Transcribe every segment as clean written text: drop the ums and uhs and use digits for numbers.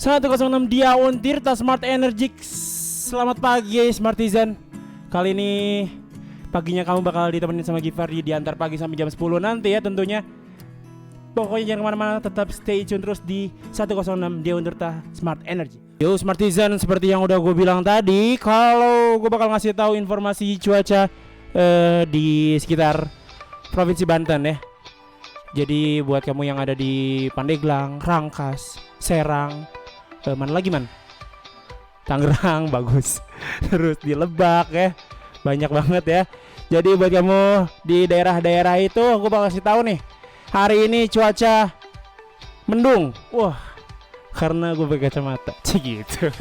106 Diaon Tirta Smart Energy. Selamat pagi Smartizen. Kali ini paginya kamu bakal ditemenin sama Givar di antar pagi sampai jam 10 nanti ya tentunya. Pokoknya jangan kemana-mana, tetap stay tune terus di 106 Diaon Tirta Smart Energy. Yo Smartizen, seperti yang udah gue bilang tadi, kalau gue bakal ngasih tahu informasi cuaca di sekitar Provinsi Banten ya. Jadi buat kamu yang ada di Pandeglang, Rangkas, Serang, mana lagi man? Tangerang bagus. Terus di Lebak ya, banyak banget ya. Jadi buat kamu di daerah-daerah itu, aku bakal kasih tahu nih. Hari ini cuaca mendung. Wah, karena gue pakai kacamata. Gitu.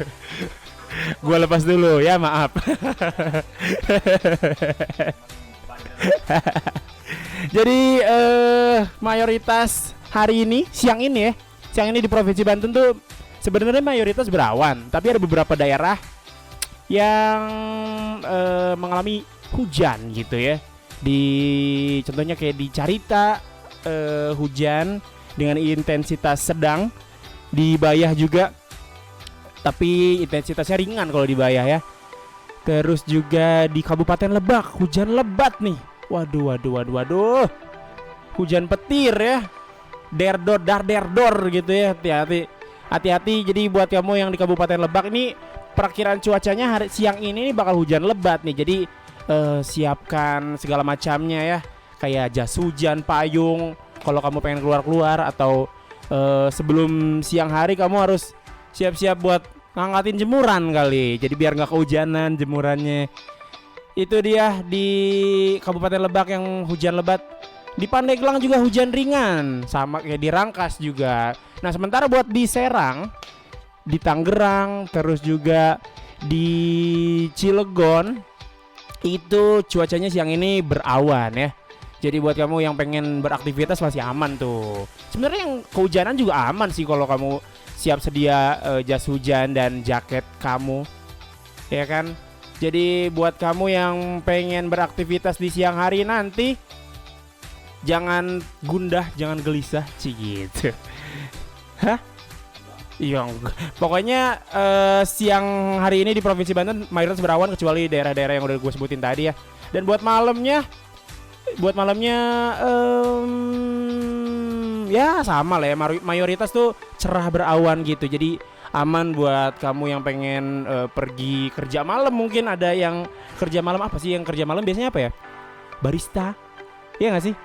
Gue lepas dulu ya, maaf. Jadi mayoritas hari ini, siang ini di Provinsi Banten tuh sebenarnya mayoritas berawan, tapi ada beberapa daerah yang mengalami hujan gitu ya. Contohnya kayak di Carita, hujan dengan intensitas sedang. Di Bayah juga, tapi intensitasnya ringan kalau di Bayah ya. Terus juga di Kabupaten Lebak, hujan lebat nih. Waduh. Hujan petir ya. Derdor gitu ya. Hati-hati. Jadi buat kamu yang di Kabupaten Lebak ini, perakiraan cuacanya hari siang ini bakal hujan lebat nih. Jadi siapkan segala macamnya ya. Kayak jas hujan, payung kalau kamu pengen keluar atau sebelum siang hari kamu harus siap-siap buat ngangkatin jemuran kali. Jadi biar nggak kehujanan jemurannya. Itu dia di Kabupaten Lebak yang hujan lebat. Di Pandeglang juga hujan ringan, sama kayak di Rangkas juga. Nah sementara buat di Serang, di Tangerang, terus juga di Cilegon, itu cuacanya siang ini berawan ya. Jadi buat kamu yang pengen beraktivitas masih aman tuh. Sebenarnya yang kehujanan juga aman sih kalau kamu siap sedia jas hujan dan jaket kamu, ya kan? Jadi buat kamu yang pengen beraktivitas di siang hari nanti, jangan gundah, jangan gelisah, gitu. Hah? Iya, pokoknya siang hari ini di Provinsi Banten mayoritas berawan kecuali daerah-daerah yang udah gue sebutin tadi ya. Dan buat malamnya ya sama lah ya, mayoritas tuh cerah berawan gitu. Jadi aman buat kamu yang pengen pergi kerja malam. Mungkin ada yang kerja malam, apa sih yang kerja malam biasanya apa ya? Barista, iya gak sih?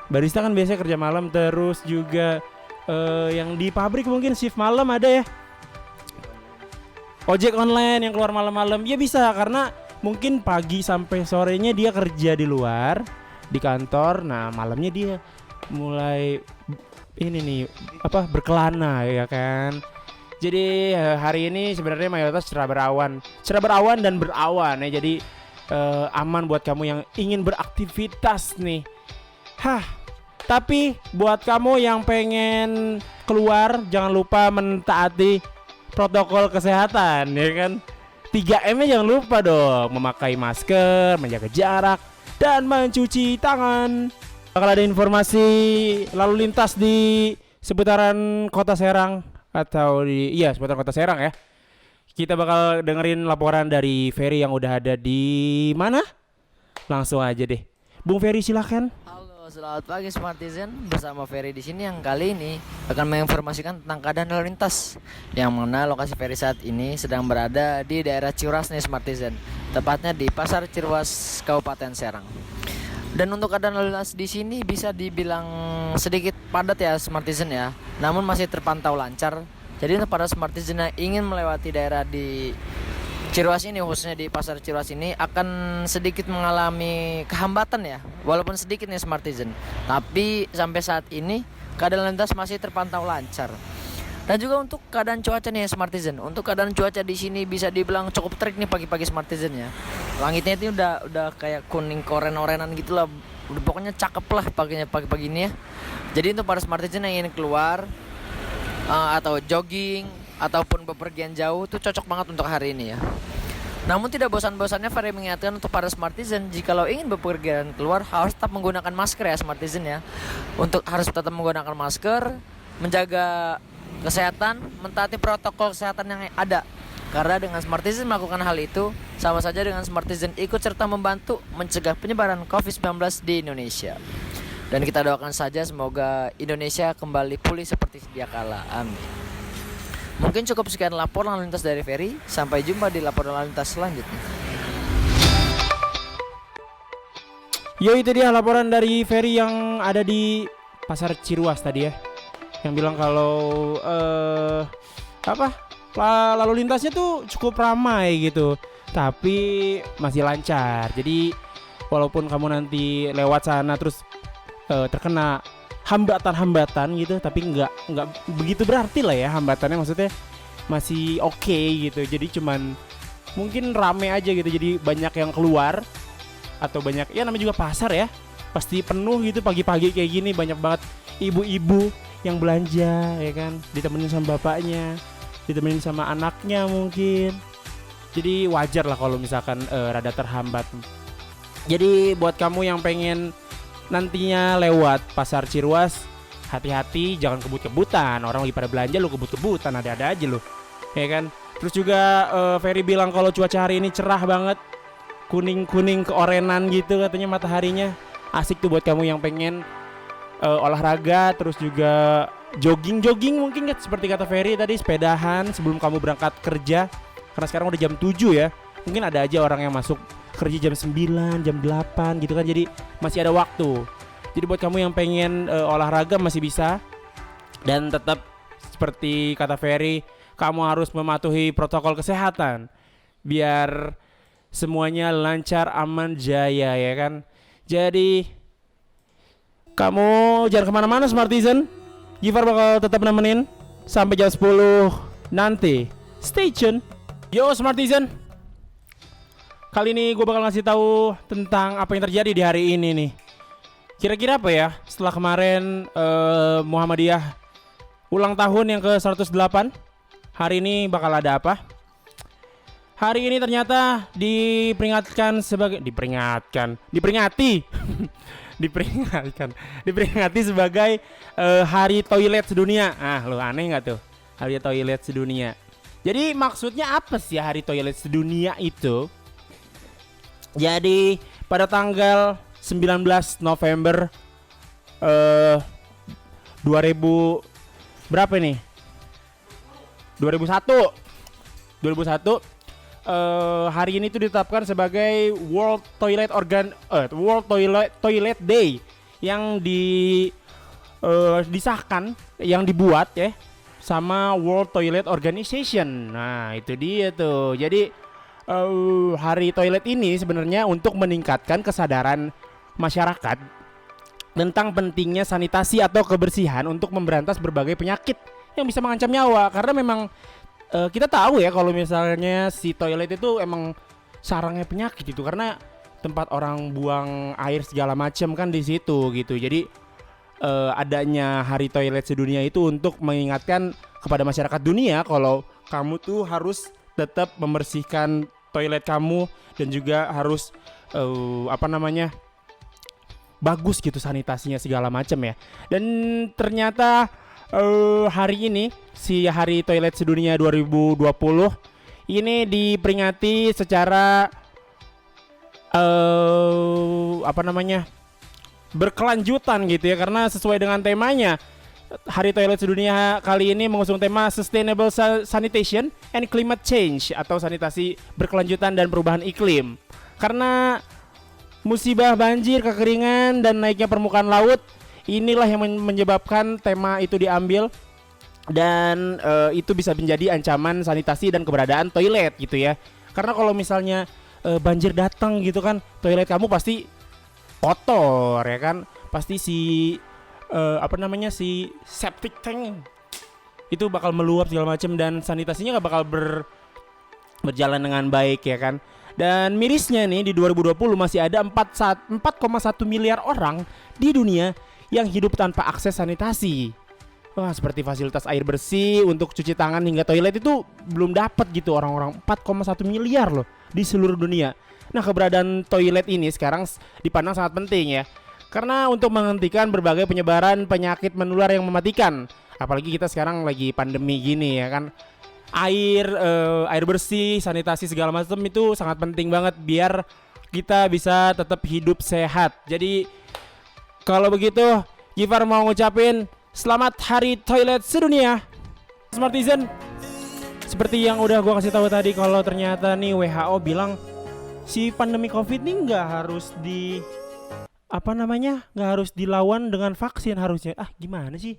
Barista kan biasanya kerja malam. Terus juga yang di pabrik mungkin shift malam ada ya. Ojek online yang keluar malam-malam, ya bisa, karena mungkin pagi sampai sorenya dia kerja di luar, di kantor. Nah malamnya dia mulai ini nih berkelana ya kan. Jadi hari ini sebenarnya mayoritas cerah berawan dan berawan ya. Jadi aman buat kamu yang ingin beraktivitas nih. Tapi buat kamu yang pengen keluar, jangan lupa mentaati protokol kesehatan ya kan. 3M-nya jangan lupa dong, memakai masker, menjaga jarak, dan mencuci tangan. Bakal ada informasi lalu lintas di seputaran Kota Serang atau seputaran Kota Serang ya. Kita bakal dengerin laporan dari Ferry yang udah ada di mana? Langsung aja deh. Bung Ferry silakan. Halo, selamat pagi Smartizen. Bersama Ferry di sini yang kali ini akan menginformasikan tentang keadaan lalu lintas. Yang mana lokasi Ferry saat ini sedang berada di daerah Ciuras nih Smartizen. Tepatnya di Pasar Ciruas, Kabupaten Serang. Dan untuk keadaan lalu lintas di sini bisa dibilang sedikit padat ya Smartizen ya. Namun masih terpantau lancar. Jadi untuk para Smartizen yang ingin melewati daerah di Ciruas ini, khususnya di Pasar Ciruas ini, akan sedikit mengalami kehambatan ya. Walaupun sedikit nih Smartizen, tapi sampai saat ini keadaan lalu lintas masih terpantau lancar. Dan juga untuk keadaan cuaca nih Smartizen. Untuk keadaan cuaca di sini bisa dibilang cukup terik nih pagi-pagi Smartizen ya. Langitnya itu udah kayak kuning oren-orenan gitulah. Udah pokoknya cakep lah pagi-pagi ini ya. Jadi untuk para Smartizen yang ingin keluar atau jogging ataupun bepergian jauh tuh cocok banget untuk hari ini ya. Namun tidak bosan-bosannya Ferry mengingatkan untuk para Smartizen, jikalau ingin bepergian keluar harus tetap menggunakan masker ya Smartizen ya. Untuk harus tetap menggunakan masker, menjaga kesehatan, mentaati protokol kesehatan yang ada. Karena dengan Smartizen melakukan hal itu, sama saja dengan Smartizen ikut serta membantu mencegah penyebaran COVID-19 di Indonesia. Dan kita doakan saja semoga Indonesia kembali pulih seperti sedia kala. Amin. Mungkin cukup sekian laporan lalu lintas dari Ferry. Sampai jumpa di laporan lalu lintas selanjutnya. Yo, itu dia laporan dari Ferry yang ada di Pasar Ciruas tadi ya. Yang bilang kalau lalu lintasnya tuh cukup ramai gitu, tapi masih lancar. Jadi walaupun kamu nanti lewat sana terus terkena hambatan gitu, tapi nggak begitu berarti lah ya hambatannya, maksudnya masih oke gitu. Jadi cuman mungkin rame aja gitu, jadi banyak yang keluar atau banyak ya, namanya juga pasar ya, pasti penuh gitu pagi-pagi kayak gini, banyak banget ibu-ibu yang belanja ya kan, ditemenin sama bapaknya, ditemenin sama anaknya mungkin. Jadi wajar lah kalau misalkan rada terhambat. Jadi buat kamu yang pengen nantinya lewat Pasar Ciruas, hati-hati, jangan kebut-kebutan. Orang lagi pada belanja, lu kebut-kebutan, ada-ada aja lu, ya kan. Terus juga Ferry bilang kalau cuaca hari ini cerah banget, kuning-kuning keorenan gitu katanya mataharinya. Asik tuh buat kamu yang pengen olahraga, terus juga jogging mungkin kan, seperti kata Ferry tadi, sepedahan sebelum kamu berangkat kerja. Karena sekarang udah jam 7 ya, mungkin ada aja orang yang masuk kerja jam 9, jam 8 gitu kan, jadi masih ada waktu. Jadi buat kamu yang pengen olahraga masih bisa. Dan tetap seperti kata Ferry, kamu harus mematuhi protokol kesehatan biar semuanya lancar, aman, jaya ya kan. Jadi kamu jangan kemana-mana Smartizen, Gifar bakal tetap nemenin sampai jam 10 nanti. Stay tune. Yo Smartizen, kali ini gue bakal ngasih tahu tentang apa yang terjadi di hari ini nih. Kira-kira apa ya setelah kemarin Muhammadiyah ulang tahun yang ke-108, hari ini bakal ada apa? Hari ini ternyata diperingati sebagai Hari Toilet Sedunia. Lo aneh nggak tuh, Hari Toilet Sedunia? Jadi maksudnya apa sih Hari Toilet Sedunia itu? Jadi pada tanggal 19 November 2000 berapa nih? 2001 hari ini tuh ditetapkan sebagai World Toilet Day yang disahkan, yang dibuat ya sama World Toilet Organization. Nah, itu dia tuh. Jadi hari toilet ini sebenarnya untuk meningkatkan kesadaran masyarakat tentang pentingnya sanitasi atau kebersihan untuk memberantas berbagai penyakit yang bisa mengancam nyawa. Karena memang kita tahu ya kalau misalnya si toilet itu emang sarangnya penyakit itu, karena tempat orang buang air segala macam kan di situ gitu. Jadi adanya Hari Toilet Sedunia itu untuk mengingatkan kepada masyarakat dunia kalau kamu tuh harus tetap membersihkan toilet kamu dan juga harus bagus gitu sanitasinya segala macam ya. Dan ternyata hari ini si Hari Toilet Sedunia 2020 ini diperingati secara berkelanjutan gitu ya, karena sesuai dengan temanya. Hari Toilet Sedunia kali ini mengusung tema Sustainable Sanitation and Climate Change atau sanitasi berkelanjutan dan perubahan iklim. Karena musibah banjir, kekeringan, dan naiknya permukaan laut, inilah yang menyebabkan tema itu diambil. Dan itu bisa menjadi ancaman sanitasi dan keberadaan toilet gitu ya. Karena kalau misalnya banjir datang gitu kan, toilet kamu pasti kotor ya kan. Pasti si si septic tank itu bakal meluap segala macam, dan sanitasinya gak bakal berjalan dengan baik ya kan. Dan mirisnya nih, di 2020 masih ada 4,1 miliar orang di dunia yang hidup tanpa akses sanitasi. Wah, seperti fasilitas air bersih untuk cuci tangan hingga toilet itu belum dapat gitu orang-orang. 4,1 miliar loh di seluruh dunia. Nah, keberadaan toilet ini sekarang dipandang sangat penting ya, karena untuk menghentikan berbagai penyebaran penyakit menular yang mematikan, Apalagi kita sekarang lagi pandemi gini ya kan. Air bersih, sanitasi segala macam itu sangat penting banget biar kita bisa tetap hidup sehat. Jadi kalau begitu Gifar mau ngucapin selamat hari toilet sedunia Smartizen. Seperti yang udah gua kasih tahu tadi, kalau ternyata nih WHO bilang si pandemi Covid nih nggak harus nggak harus dilawan dengan vaksin harusnya. Gimana sih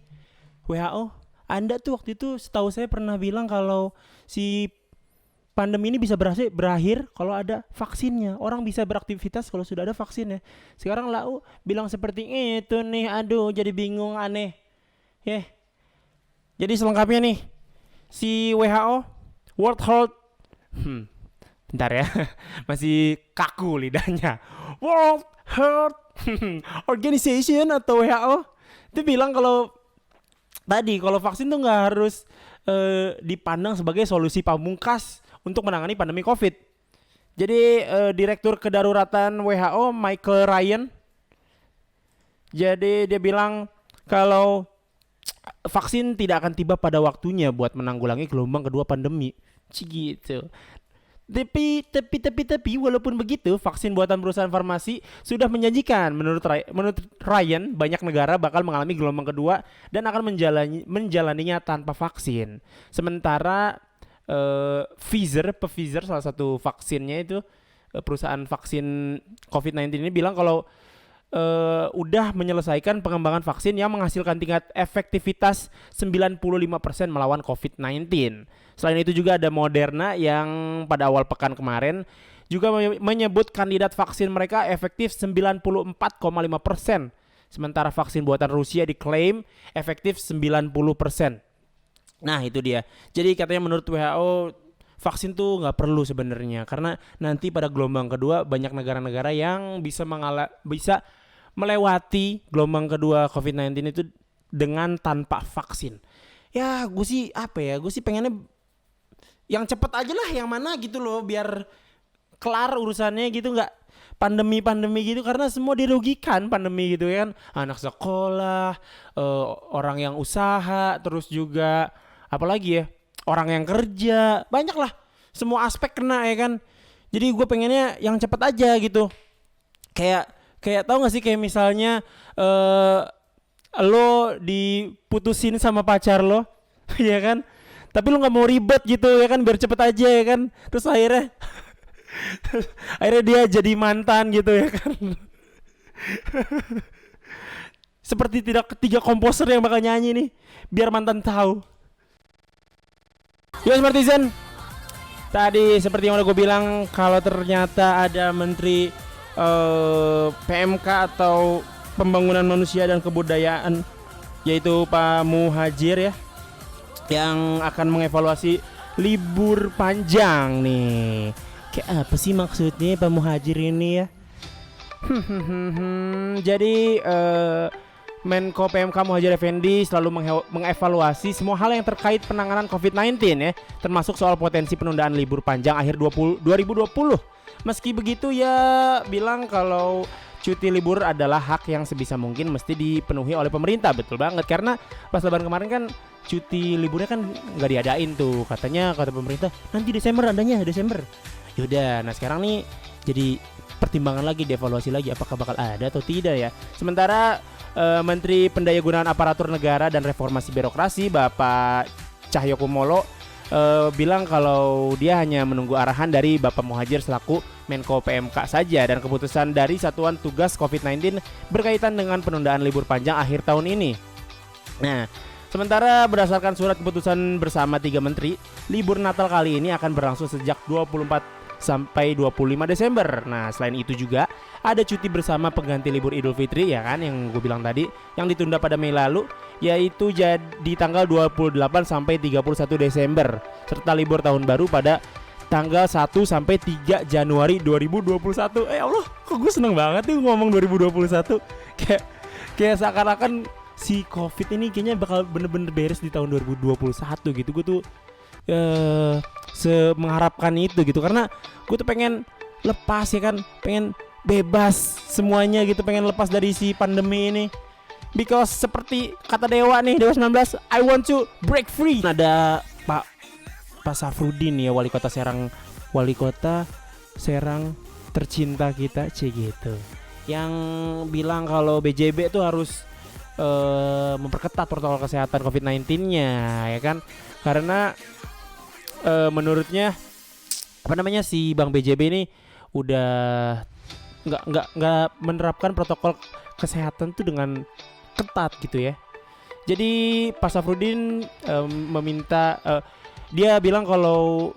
WHO? Anda tuh waktu itu setahu saya pernah bilang kalau si pandemi ini bisa berakhir kalau ada vaksinnya. Orang bisa beraktivitas kalau sudah ada vaksinnya. Sekarang lau bilang seperti itu nih, aduh jadi bingung, aneh. Jadi selengkapnya nih, si WHO, World Health, bentar ya, masih kaku lidahnya. World Health Organization atau WHO itu bilang kalau vaksin tuh nggak harus dipandang sebagai solusi pamungkas untuk menangani pandemi COVID. Jadi Direktur Kedaruratan WHO Michael Ryan, jadi dia bilang kalau vaksin tidak akan tiba pada waktunya buat menanggulangi gelombang kedua pandemi. Gitu. Tapi walaupun begitu, vaksin buatan perusahaan farmasi sudah menjanjikan. Menurut Ryan, banyak negara bakal mengalami gelombang kedua dan akan menjalaninya tanpa vaksin. Sementara Pfizer salah satu vaksinnya itu, perusahaan vaksin COVID-19 ini bilang kalau udah menyelesaikan pengembangan vaksin yang menghasilkan tingkat efektivitas 95% melawan COVID-19. Selain itu juga ada Moderna yang pada awal pekan kemarin juga menyebut kandidat vaksin mereka efektif 94,5%. Sementara vaksin buatan Rusia diklaim efektif 90%. Nah itu dia. Jadi katanya menurut WHO vaksin tuh nggak perlu sebenarnya, karena nanti pada gelombang kedua banyak negara-negara yang bisa melewati gelombang kedua COVID-19 itu dengan tanpa vaksin. Ya gue sih pengennya yang cepet aja lah, yang mana gitu loh, biar kelar urusannya gitu, nggak pandemi gitu, karena semua dirugikan pandemi gitu kan, anak sekolah, orang yang usaha, terus juga apalagi ya, orang yang kerja, banyak lah, semua aspek kena ya kan. Jadi gue pengennya yang cepet aja gitu. Kayak tahu nggak sih, kayak misalnya lo diputusin sama pacar lo, ya kan? Tapi lo nggak mau ribet gitu ya kan, biar cepet aja ya kan. Terus akhirnya dia jadi mantan gitu ya kan. Seperti tidak ketiga komposer yang bakal nyanyi nih, biar mantan tahu. Yo Smartizen, tadi seperti yang udah gue bilang, kalau ternyata ada menteri PMK atau Pembangunan Manusia dan Kebudayaan, yaitu Pak Muhadjir ya, yang akan mengevaluasi libur panjang nih. Kayak apa sih maksudnya Pak Muhadjir ini ya? Jadi Menko PMK Muhadjir Effendi selalu mengevaluasi semua hal yang terkait penanganan COVID-19 ya, termasuk soal potensi penundaan libur panjang akhir 2020. Meski begitu ya bilang kalau cuti libur adalah hak yang sebisa mungkin mesti dipenuhi oleh pemerintah. Betul banget, karena pas lebaran kemarin kan cuti liburnya kan nggak diadain tuh, katanya kata pemerintah nanti Desember adanya, Desember. Yaudah, nah sekarang nih jadi pertimbangan lagi, dievaluasi lagi apakah bakal ada atau tidak ya. Sementara Menteri Pendayagunaan Aparatur Negara dan Reformasi Birokrasi Bapak Cahyokumolo bilang kalau dia hanya menunggu arahan dari Bapak Muhadjir selaku Menko PMK saja, dan keputusan dari Satuan Tugas COVID-19 berkaitan dengan penundaan libur panjang akhir tahun ini. Nah, sementara berdasarkan surat keputusan bersama 3 menteri, libur Natal kali ini akan berlangsung sejak 24 sampai 25 Desember. Nah, selain itu juga ada cuti bersama pengganti libur Idul Fitri ya kan, yang gue bilang tadi, yang ditunda pada Mei lalu, yaitu jadi tanggal 28 sampai 31 Desember, serta libur tahun baru pada tanggal 1 sampai 3 Januari 2021. Allah, kok gue seneng banget nih ngomong 2021. Kayak seakan-akan si Covid ini kayaknya bakal bener-bener beres di tahun 2021 gitu. Gue tuh mengharapkan itu gitu, karena gue tuh pengen lepas ya kan, pengen bebas semuanya gitu, pengen lepas dari si pandemi ini. Because seperti kata Dewa nih, Dewa 19, I want to break free. Ada Pak Safrudin ya, wali kota Serang tercinta kita, gitu. Yang bilang kalau BJB itu harus memperketat protokol kesehatan COVID-19-nya, ya kan? Karena menurutnya si Bang BJB ini udah nggak menerapkan protokol kesehatan tuh dengan ketat gitu ya. Jadi Pak Safrudin meminta, dia bilang kalau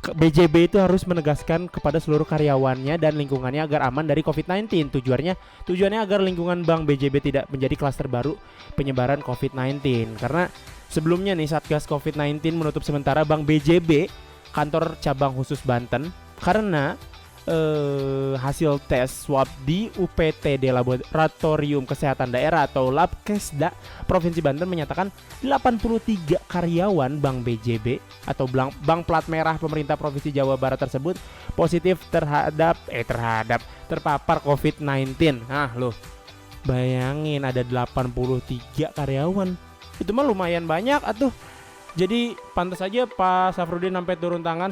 BJB itu harus menegaskan kepada seluruh karyawannya dan lingkungannya agar aman dari COVID-19. Tujuannya agar lingkungan Bank BJB tidak menjadi klaster baru penyebaran COVID-19. Karena sebelumnya nih Satgas COVID-19 menutup sementara Bank BJB kantor cabang khusus Banten karena hasil tes swab di UPTD Laboratorium Kesehatan Daerah atau Labkesda Provinsi Banten menyatakan 83 karyawan Bank BJB atau Bank Plat Merah pemerintah Provinsi Jawa Barat tersebut positif terpapar COVID-19. Nah, loh. Bayangin ada 83 karyawan. Itu mah lumayan banyak atuh. Jadi pantas aja Pak Safrudin sampai turun tangan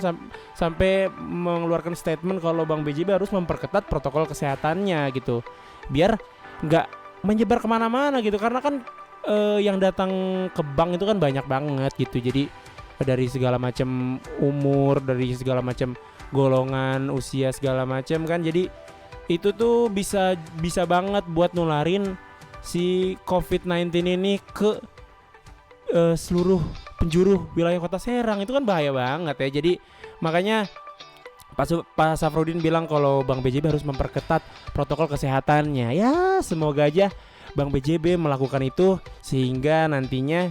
sampai mengeluarkan statement kalau Bank BJB harus memperketat protokol kesehatannya gitu, biar nggak menyebar kemana-mana gitu. Karena kan yang datang ke bank itu kan banyak banget gitu. Jadi dari segala macam umur, dari segala macam golongan usia segala macam kan. Jadi itu tuh bisa banget buat nularin si COVID-19 ini ke seluruh penjuru wilayah kota Serang. Itu kan bahaya banget ya. Jadi makanya Pak Safrudin bilang kalau Bank BJB harus memperketat protokol kesehatannya. Ya semoga aja Bank BJB melakukan itu sehingga nantinya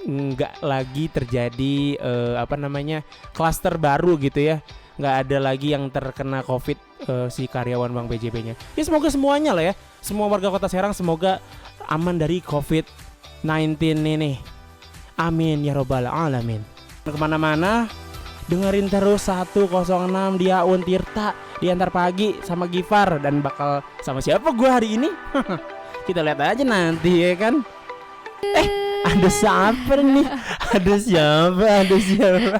nggak lagi terjadi klaster baru gitu ya. Nggak ada lagi yang terkena COVID si karyawan Bank BJB-nya. Ya semoga semuanya lah ya. Semua warga kota Serang semoga aman dari COVID-19 ini. Amin ya robbal alamin. Kemana-mana dengerin terus 106 di Aun Tirta di antar pagi sama Gifar. Dan bakal sama siapa gue hari ini? Kita lihat aja nanti ya kan. Ada siapa nih? Ada siapa?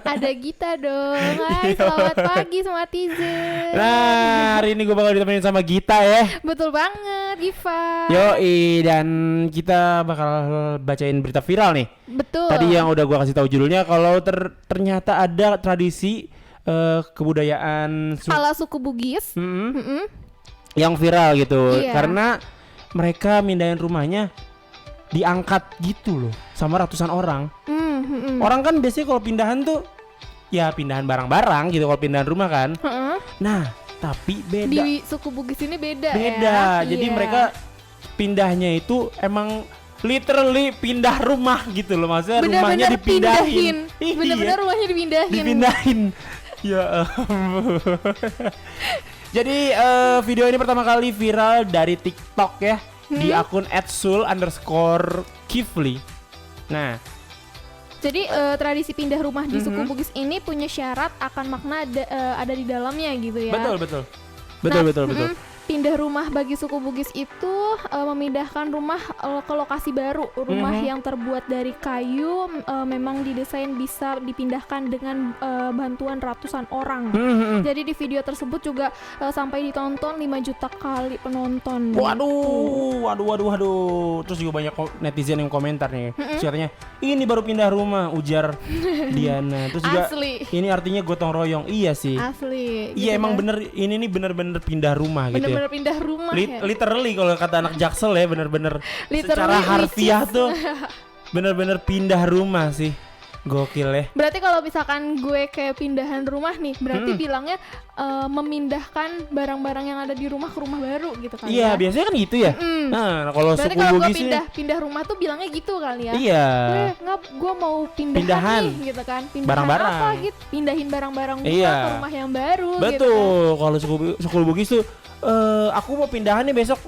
Ada Gita dong. Hai, selamat pagi semua Tizen. Nah, hari ini gue bakal ditemenin sama Gita ya. Betul banget, Giva. Yoi, dan kita bakal bacain berita viral nih. Betul. Tadi yang udah gue kasih tahu judulnya, kalau ternyata ada tradisi kebudayaan ala suku Bugis. yang viral gitu. Iya. Karena mereka mindahin rumahnya diangkat gitu loh sama ratusan orang. Orang kan biasanya kalau pindahan tuh ya pindahan barang-barang gitu kalau pindahan rumah kan. Nah, tapi beda. Di suku Bugis ini beda ya. Beda. Jadi Iya. mereka pindahnya itu emang literally pindah rumah gitu loh. Maksudnya rumahnya dipindahin. Iya. Bener-bener rumahnya Dipindahin. Ya ampun. Jadi video ini pertama kali viral dari TikTok ya. Di akun @sul_kifli. Nah, jadi tradisi pindah rumah di suku Bugis ini punya syarat akan makna ada di dalamnya gitu ya. betul. Pindah rumah bagi suku Bugis itu memindahkan rumah ke lokasi baru. Rumah yang terbuat dari kayu memang didesain bisa dipindahkan dengan bantuan ratusan orang. Jadi di video tersebut juga sampai ditonton 5 juta kali penonton. Waduh. Terus juga banyak netizen yang komentar nih. Katanya, ini baru pindah rumah, ujar Diana. Terus juga Asli. ini artinya gotong royong. Iya sih. Asli. Iya gitu emang kan. bener, ini nih bener-bener pindah rumah gitu ya. Bener-bener pindah rumah ya. Literally kalau kata anak Jaksel ya, bener-bener secara Literally, harfiah which is- tuh bener-bener pindah rumah sih. Gokil ya. Berarti kalau misalkan gue kayak pindahan rumah nih, berarti bilangnya memindahkan barang-barang yang ada di rumah ke rumah baru gitu kan. Iya, ya? biasanya kan gitu ya. Nah, kalau Berarti suku kalau gue Bugis ini pindah rumah tuh bilangnya gitu kali ya. iya. Gue mau Pindahan. nih gitu kan. Pindahan Barang-barang. apa gitu? Pindahin barang-barang gue Iya. ke rumah yang baru gitu kan. Betul. Kalau suku Bugis tuh aku mau pindahan nih besok.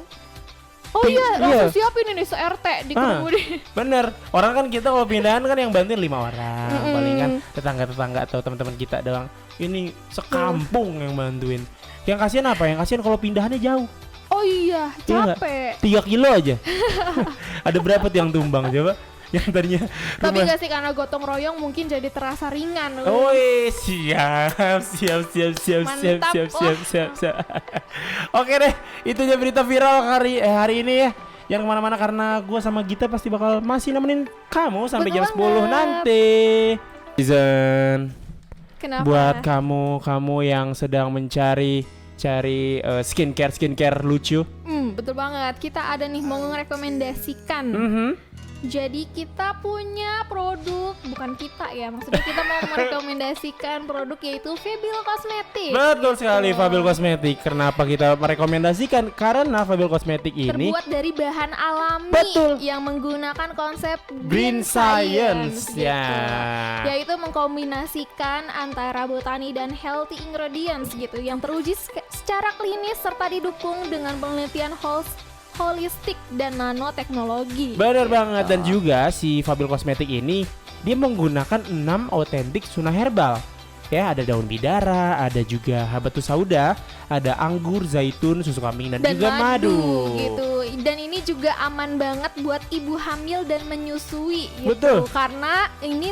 Oh iya, Iya. langsung siapin ini se-RT di Kedemudi. Bener. Orang kan kita kalau pindahan kan yang bantuin 5 orang. Paling kan tetangga-tetangga atau teman-teman kita doang. Ini sekampung yang bantuin. Yang kasihan apa? Yang kasihan kalau pindahannya jauh. Oh iya, Iya nggak? capek. 3 kilo aja. Ada berapa tuh yang tumbang coba? Yang tadinya Tapi rumah. gak sih karena gotong royong mungkin jadi terasa ringan. Oh siap. Mantap. Oke deh, itu aja berita viral hari ini ya. Jangan kemana-mana karena gue sama Gita pasti bakal masih nemenin kamu sampai Betul jam 10 banget. nanti. Season. Kenapa? Buat kamu yang sedang cari skincare lucu. Betul banget. Kita ada nih mau merekomendasikan. Jadi kita punya produk, bukan kita ya, maksudnya kita mau merekomendasikan produk yaitu Fabil Cosmetic. Betul sekali, Gitu. Fabil Cosmetic. Kenapa kita merekomendasikan? Karena Fabil Cosmetic ini Terbuat dari bahan alami Betul. yang menggunakan konsep Green Science, gitu. ya. Yaitu mengkombinasikan antara botani dan healthy ingredients gitu yang teruji secara klinis serta didukung dengan penelitian holistik dan nanoteknologi. Benar banget. Dan juga si Fabil Cosmetic ini dia menggunakan 6 otentik sunah herbal. Ya, ada daun bidara, ada juga habatus sauda, ada anggur, zaitun, susu kambing dan juga madu. gitu. Dan ini juga aman banget buat ibu hamil dan menyusui gitu. Betul. Karena ini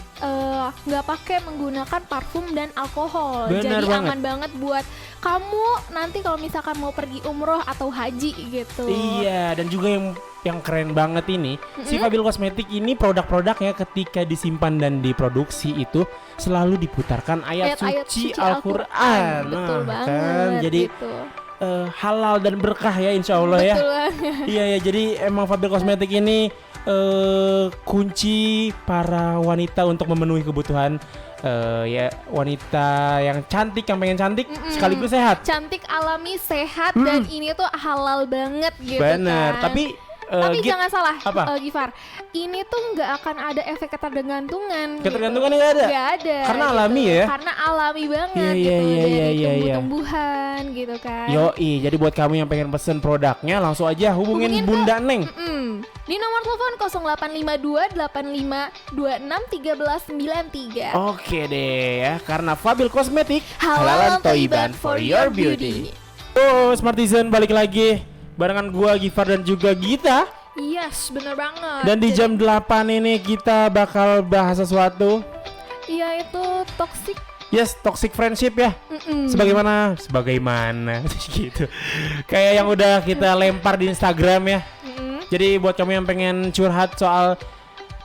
nggak pakai menggunakan parfum dan alkohol. Benar Jadi banget. aman banget buat kamu nanti kalau misalkan mau pergi umroh atau haji gitu. Iya, dan juga yang keren banget ini, si Fabil Cosmetic ini produk-produknya ketika disimpan dan diproduksi itu selalu diputarkan ayat suci Al-Qur'an. Betul Nah, banget. kan? Jadi gitu. halal dan berkah ya insya Allah ya. Betul banget. Iya ya, jadi emang Fabil Cosmetic ini kunci para wanita untuk memenuhi kebutuhan ya wanita yang cantik, yang pengen cantik sekaligus sehat. Cantik, alami, sehat dan ini tuh halal banget gitu. Bener, kan. tapi Tapi jangan salah, apa? Gifar. Ini tuh nggak akan ada efek ketergantungan. ketergantungan nggak ada. Nggak ada. Karena gitu. alami ya. Karena alami banget Iya, gitu iya, dari iya, iya. tumbuh-tumbuhan gitu kan. Yoi, jadi buat kamu yang pengen pesen produknya langsung aja hubungin Hubungin Bunda Neng. Di nomor telepon 0852 8526 1393. Oke deh ya, karena Fabil Cosmetic Halal halalan toiban for your beauty. Oh, Smartizen balik lagi barengan gua Gifar dan juga Gita. Yes, bener banget. Dan di Jadi, jam 8 ini kita bakal bahas sesuatu. iya itu toxic. Yes, toxic friendship ya. Sebagaimana gitu. Kayak yang udah kita lempar di Instagram ya. Jadi buat kamu yang pengen curhat soal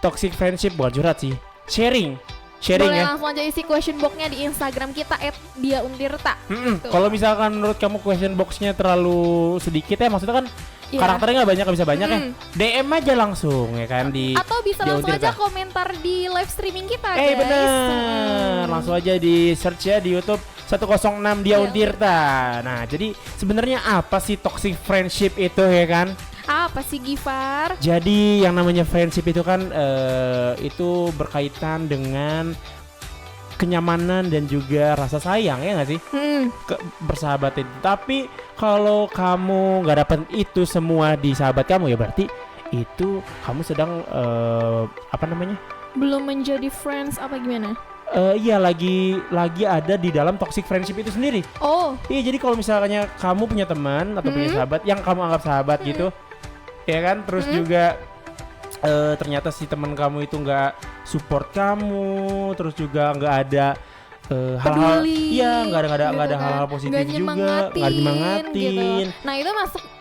toxic friendship, bukan curhat sih, sharing Boleh ya. langsung aja isi question box-nya di Instagram kita @diauntirta. Tuh. Kalau misalkan menurut kamu question box-nya terlalu sedikit ya, maksudnya kan Iya. karakternya nggak banyak, bisa banyak ya. DM aja langsung ya kan di Atau bisa di langsung Untirta. aja komentar di live streaming kita guys. Bener, langsung aja di search ya di YouTube 106 Dia Dia Untirta. Nah, jadi sebenarnya apa sih toxic friendship itu ya kan? Apa sih Gifar? Jadi yang namanya friendship itu kan itu berkaitan dengan kenyamanan dan juga rasa sayang ya nggak sih? Bersahabat itu. Tapi kalau kamu nggak dapet itu semua di sahabat kamu ya berarti itu kamu sedang apa namanya? Belum menjadi friends apa gimana? Iya lagi ada di dalam toxic friendship itu sendiri. Oh, Iya, jadi kalau misalnya kamu punya teman atau punya sahabat yang kamu anggap sahabat gitu, ya kan, terus juga ternyata si teman kamu itu nggak support kamu, terus juga nggak ada hal-hal, peduli, iya nggak ada gitu kan. hal-hal positif Nggak juga, nggak nyemangatin. gitu. Nah itu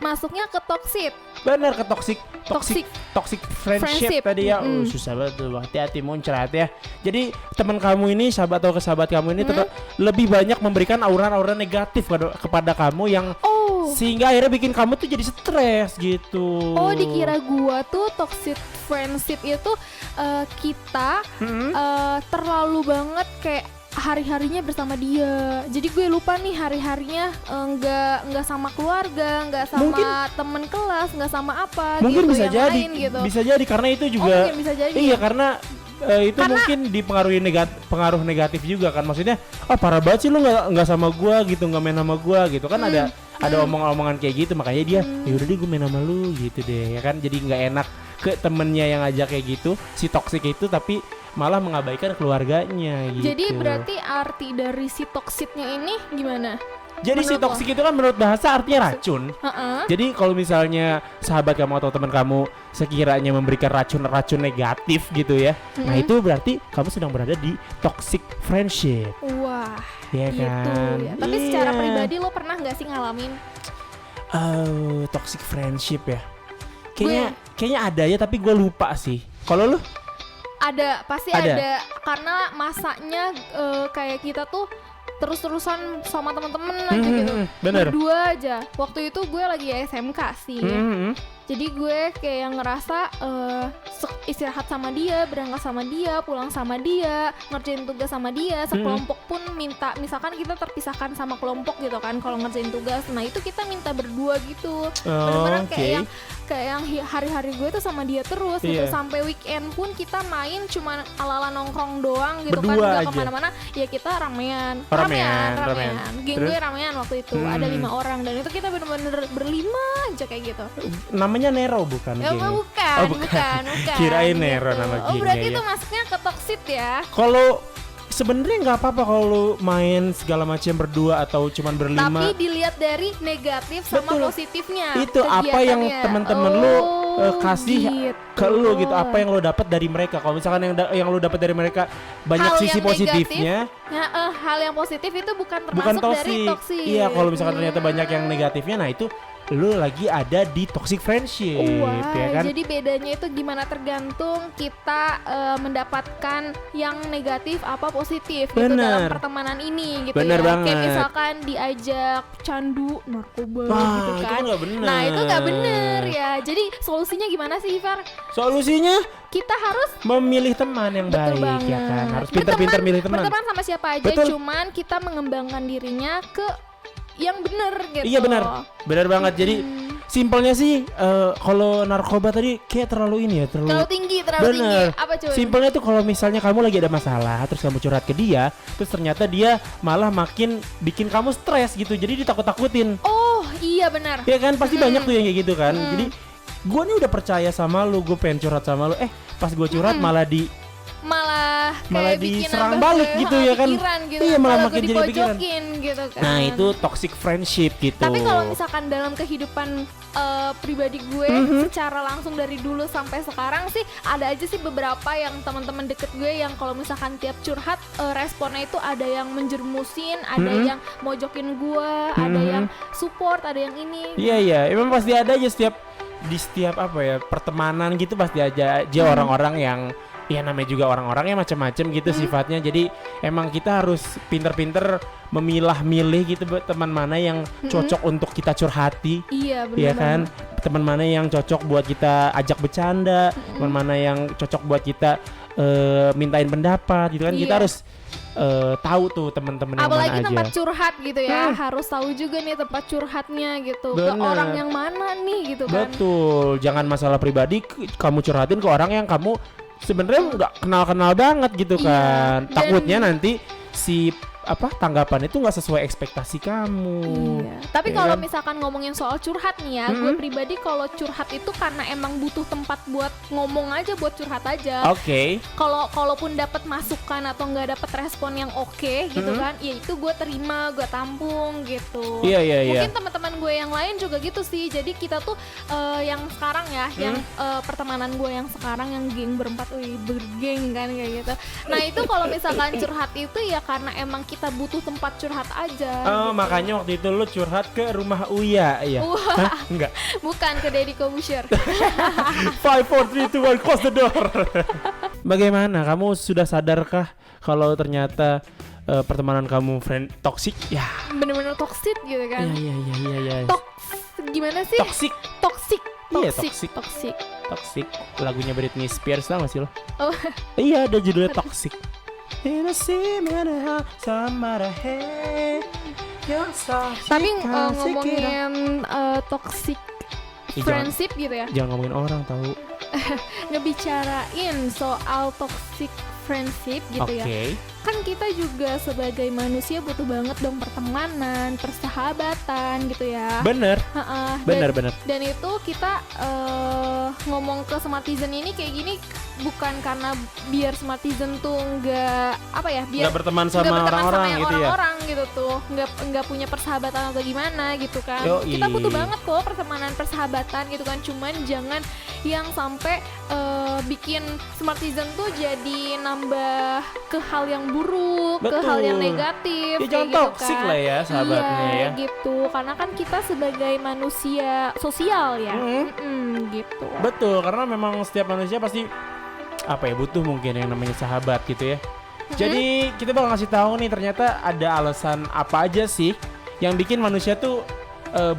masuknya ke toxic. Bener, ke toxic friendship tadi ya. Susah banget tuh, hati-hati muncrat ya. Jadi teman kamu ini, sahabat atau kesahabat kamu ini tetap lebih banyak memberikan aura-aura negatif kepada kamu yang sehingga akhirnya bikin kamu tuh jadi stres gitu. Oh, dikira gua tuh toxic friendship itu kita terlalu banget kayak hari-harinya bersama dia. Jadi gue lupa nih hari-harinya nggak sama keluarga, nggak sama temen kelas, nggak sama apa. Mungkin gitu, bisa yang jadi, lain, gitu. bisa jadi karena itu juga. Mungkin bisa jadi. Iya, karena itu mungkin dipengaruhi pengaruh negatif juga kan. Maksudnya, parah banget sih lu nggak sama gua gitu, nggak main sama gua gitu kan. Ada omong-omongan kayak gitu, makanya dia yaudah deh gue main sama lu gitu deh ya kan. Jadi nggak enak ke temennya yang ajak kayak gitu, si toxic itu, tapi malah mengabaikan keluarganya gitu. Jadi berarti arti dari si toksiknya ini gimana? Jadi si Menurut lo? toksik itu kan menurut bahasa artinya racun. Heeh. Jadi kalau misalnya sahabat kamu atau teman kamu sekiranya memberikan racun-racun negatif gitu ya, nah Mm-mm. itu berarti kamu sedang berada di toxic friendship, Wah, ya gitu kan? ya. Tapi Iya. secara pribadi lo pernah nggak sih ngalamin? Toxic friendship ya. Kayaknya ada ya, tapi gue lupa sih. Kalau lu? Ada, pasti Ada. ada. Karena masanya kayak kita tuh terus-terusan sama temen-temen aja gitu. Bener. Berdua aja. Waktu itu gue lagi SMK sih. Jadi gue kayak ngerasa istirahat sama dia, berangkat sama dia, pulang sama dia, ngerjain tugas sama dia. Sekelompok pun minta, misalkan kita terpisahkan sama kelompok gitu kan kalau ngerjain tugas. Nah itu kita minta berdua gitu. Bener-bener kayak yang hari-hari gue tuh sama dia terus gitu. Iya. Sampai weekend pun kita main cuma ala-ala nongkrong doang gitu Berdua kan. Gak aja. kemana-mana. Ya kita ramean. Ramean. Geng Terus? gue ramean waktu itu. Ada 5 orang dan itu kita bener-bener berlima aja kayak gitu. Namanya Nero bukan? Ya, gengnya? bukan, Oh, bukan. Kirain Nero nama Oh, gengnya, berarti ya. itu masuknya ke toxic ya? Kalau sebenarnya nggak apa-apa kalau lu main segala macam berdua atau cuman berlima. Tapi dilihat dari negatif sama Betul. positifnya. Itu apa yang kegiatannya. teman-teman lu kasih gitu. ke lu gitu, apa yang lu dapat dari mereka. Kalau misalkan yang lu dapat dari mereka banyak Hal sisi yang positifnya, Ya, hal yang positif itu bukan bukan termasuk dari toksik. toxic. Iya, kalau misalkan ternyata banyak yang negatifnya, nah itu lu lagi ada di toxic friendship, Wah, ya kan? jadi bedanya itu gimana tergantung kita mendapatkan yang negatif apa positif gitu Bener. dalam pertemanan ini gitu Bener ya. banget. Kayak misalkan diajak candu narkoba Wah, gitu itu kan. nggak bener. Nah, itu nggak bener ya. Jadi solusinya gimana sih, Ivar? Solusinya Kita harus memilih teman yang betul baik, banget. ya kan? Harus pintar-pintar milih teman. Berteman sama siapa aja, Betul. cuman kita mengembangkan dirinya ke yang bener gitu. Iya benar, benar banget. Jadi simpelnya sih kalau narkoba tadi kayak terlalu ini ya, Terlalu tinggi. Bener. Apa cuy? Simpelnya tuh kalau misalnya kamu lagi ada masalah, terus kamu curhat ke dia, terus ternyata dia malah makin bikin kamu stres gitu, jadi ditakut-takutin. Oh, iya benar. Ya kan pasti banyak tuh yang kayak gitu kan. Jadi gue nih udah percaya sama lu, gue pengen curhat sama lu, pas gue curhat malah Malah malah kayak bikin diserang nambah balik ke, gitu ya kan. pikiran gitu. Iya, malah Kalau makin gue jadi pikiran. dipojokin gitu kan. Nah itu toxic friendship gitu. Tapi kalau misalkan dalam kehidupan pribadi gue secara langsung dari dulu sampai sekarang sih ada aja sih beberapa yang teman-teman deket gue yang kalau misalkan tiap curhat responnya itu ada yang menjermusin, ada yang mojokin gue, ada yang support, ada yang ini. Iya, emang pasti ada aja di setiap apa ya pertemanan gitu, pasti aja orang-orang yang ya namanya juga orang-orang ya macam-macam gitu sifatnya. Jadi emang kita harus pinter-pinter memilah-milih gitu teman mana yang cocok untuk kita curhati. Iya benar. Iya kan, teman mana yang cocok buat kita ajak bercanda, teman mana yang cocok buat kita mintain pendapat gitu kan. Kita Iya. harus tahu tuh teman-teman yang Apalagi mana aja. tempat curhat gitu ya, harus tahu juga nih tempat curhatnya gitu. Ke Bener. orang yang mana nih gitu kan. Betul, jangan masalah pribadi kamu curhatin ke orang yang kamu sebenarnya nggak kenal-kenal banget gitu Iya, kan. dan- Takutnya nanti si tanggapan itu nggak sesuai ekspektasi kamu. Iya. Tapi Ya kalau kan? misalkan ngomongin soal curhat nih ya, gue pribadi kalau curhat itu karena emang butuh tempat buat ngomong aja, buat curhat aja. Oke. Kalaupun dapat masukan atau nggak dapat respon yang oke gitu kan, ya itu gue terima, gue tampung gitu. Iya. Mungkin teman-teman gue yang lain juga gitu sih. Jadi kita tuh yang sekarang ya, yang pertemanan gue yang sekarang yang geng berempat, bergeng kan kayak gitu. Nah itu kalau misalkan curhat itu ya karena emang kita butuh tempat curhat aja. Oh, gitu. makanya waktu itu lu curhat ke rumah Uya ya? Hah? Enggak. Bukan ke Deddy Kobusher. 5, 4, 3, 2, 1, close the door. Bagaimana? Kamu sudah sadarkah kalau ternyata pertemanan kamu toxic? Ya. Bener-bener toxic gitu kan. Iya. Gimana sih? Toxic. Toxic. Iya, Toxic. toxic. Toxic. Lagunya Britney Spears, tau gak sih lo? Oh. Iya, ada judulnya Toxic. Tapi ngomongin toxic friendship gitu ya, Jangan ngomongin orang tahu. ngebicarain soal toxic friendship gitu ya. Kan kita juga sebagai manusia butuh banget dong pertemanan, persahabatan gitu ya. Bener. Ha-ha. Bener. Dan itu kita ngomong ke Smartizen ini kayak gini bukan karena biar Smartizen tuh nggak apa ya, biar Nggak berteman sama nggak berteman orang-orang yang gitu ya. orang-orang gitu tuh, nggak punya persahabatan atau gimana gitu kan. Yoi. Kita butuh banget kok pertemanan, persahabatan gitu kan, cuman jangan yang sampai bikin Smartizen tuh jadi nambah ke hal yang buruk, ke hal yang Betul. negatif Ya kayak jangan gitu toksik kan. lah ya sahabatnya Iya, ya. gitu. Karena kan kita sebagai manusia sosial ya. Gitu. Betul, karena memang setiap manusia pasti apa ya, butuh mungkin yang namanya sahabat gitu ya. Jadi kita bakal ngasih tahu nih ternyata ada alasan apa aja sih yang bikin manusia tuh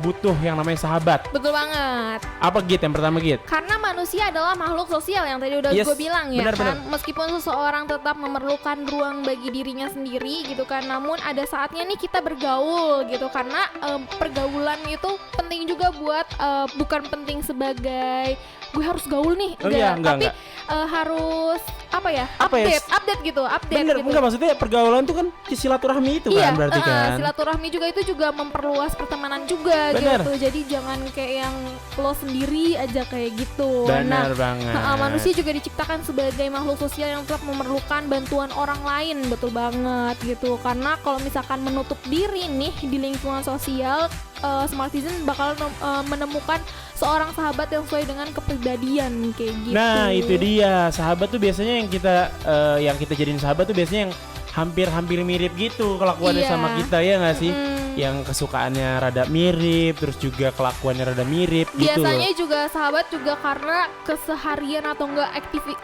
butuh yang namanya sahabat. Betul banget. Apa Git? Yang pertama Git? Karena manusia adalah makhluk sosial yang tadi udah Yes, gue bilang ya benar, kan. Meskipun seseorang tetap memerlukan ruang bagi dirinya sendiri gitu kan, namun ada saatnya nih kita bergaul gitu, karena pergaulan itu penting juga buat bukan penting sebagai gue harus gaul nih, Oh iya, enggak. harus apa ya? Apa ya? Update gitu, update Bener, gitu. enggak maksudnya pergaulan tuh kan silaturahmi itu Iya, kan berarti kan. silaturahmi juga itu juga memperluas pertemanan juga Bener. gitu. Jadi jangan kayak yang lo sendiri aja kayak gitu. Bener banget. Manusia juga diciptakan sebagai makhluk sosial yang tetap memerlukan bantuan orang lain, betul banget gitu. Karena kalau misalkan menutup diri nih di lingkungan sosial, Smartizen bakal menemukan seorang sahabat yang sesuai dengan kepribadian kayak gitu. Nah itu dia, sahabat tuh biasanya yang kita jadiin sahabat tuh biasanya yang hampir mirip gitu kelakuannya Iya. sama kita, ya nggak sih? Mm. Yang kesukaannya rada mirip, terus juga kelakuannya rada mirip gitu. Biasanya juga sahabat juga karena keseharian atau enggak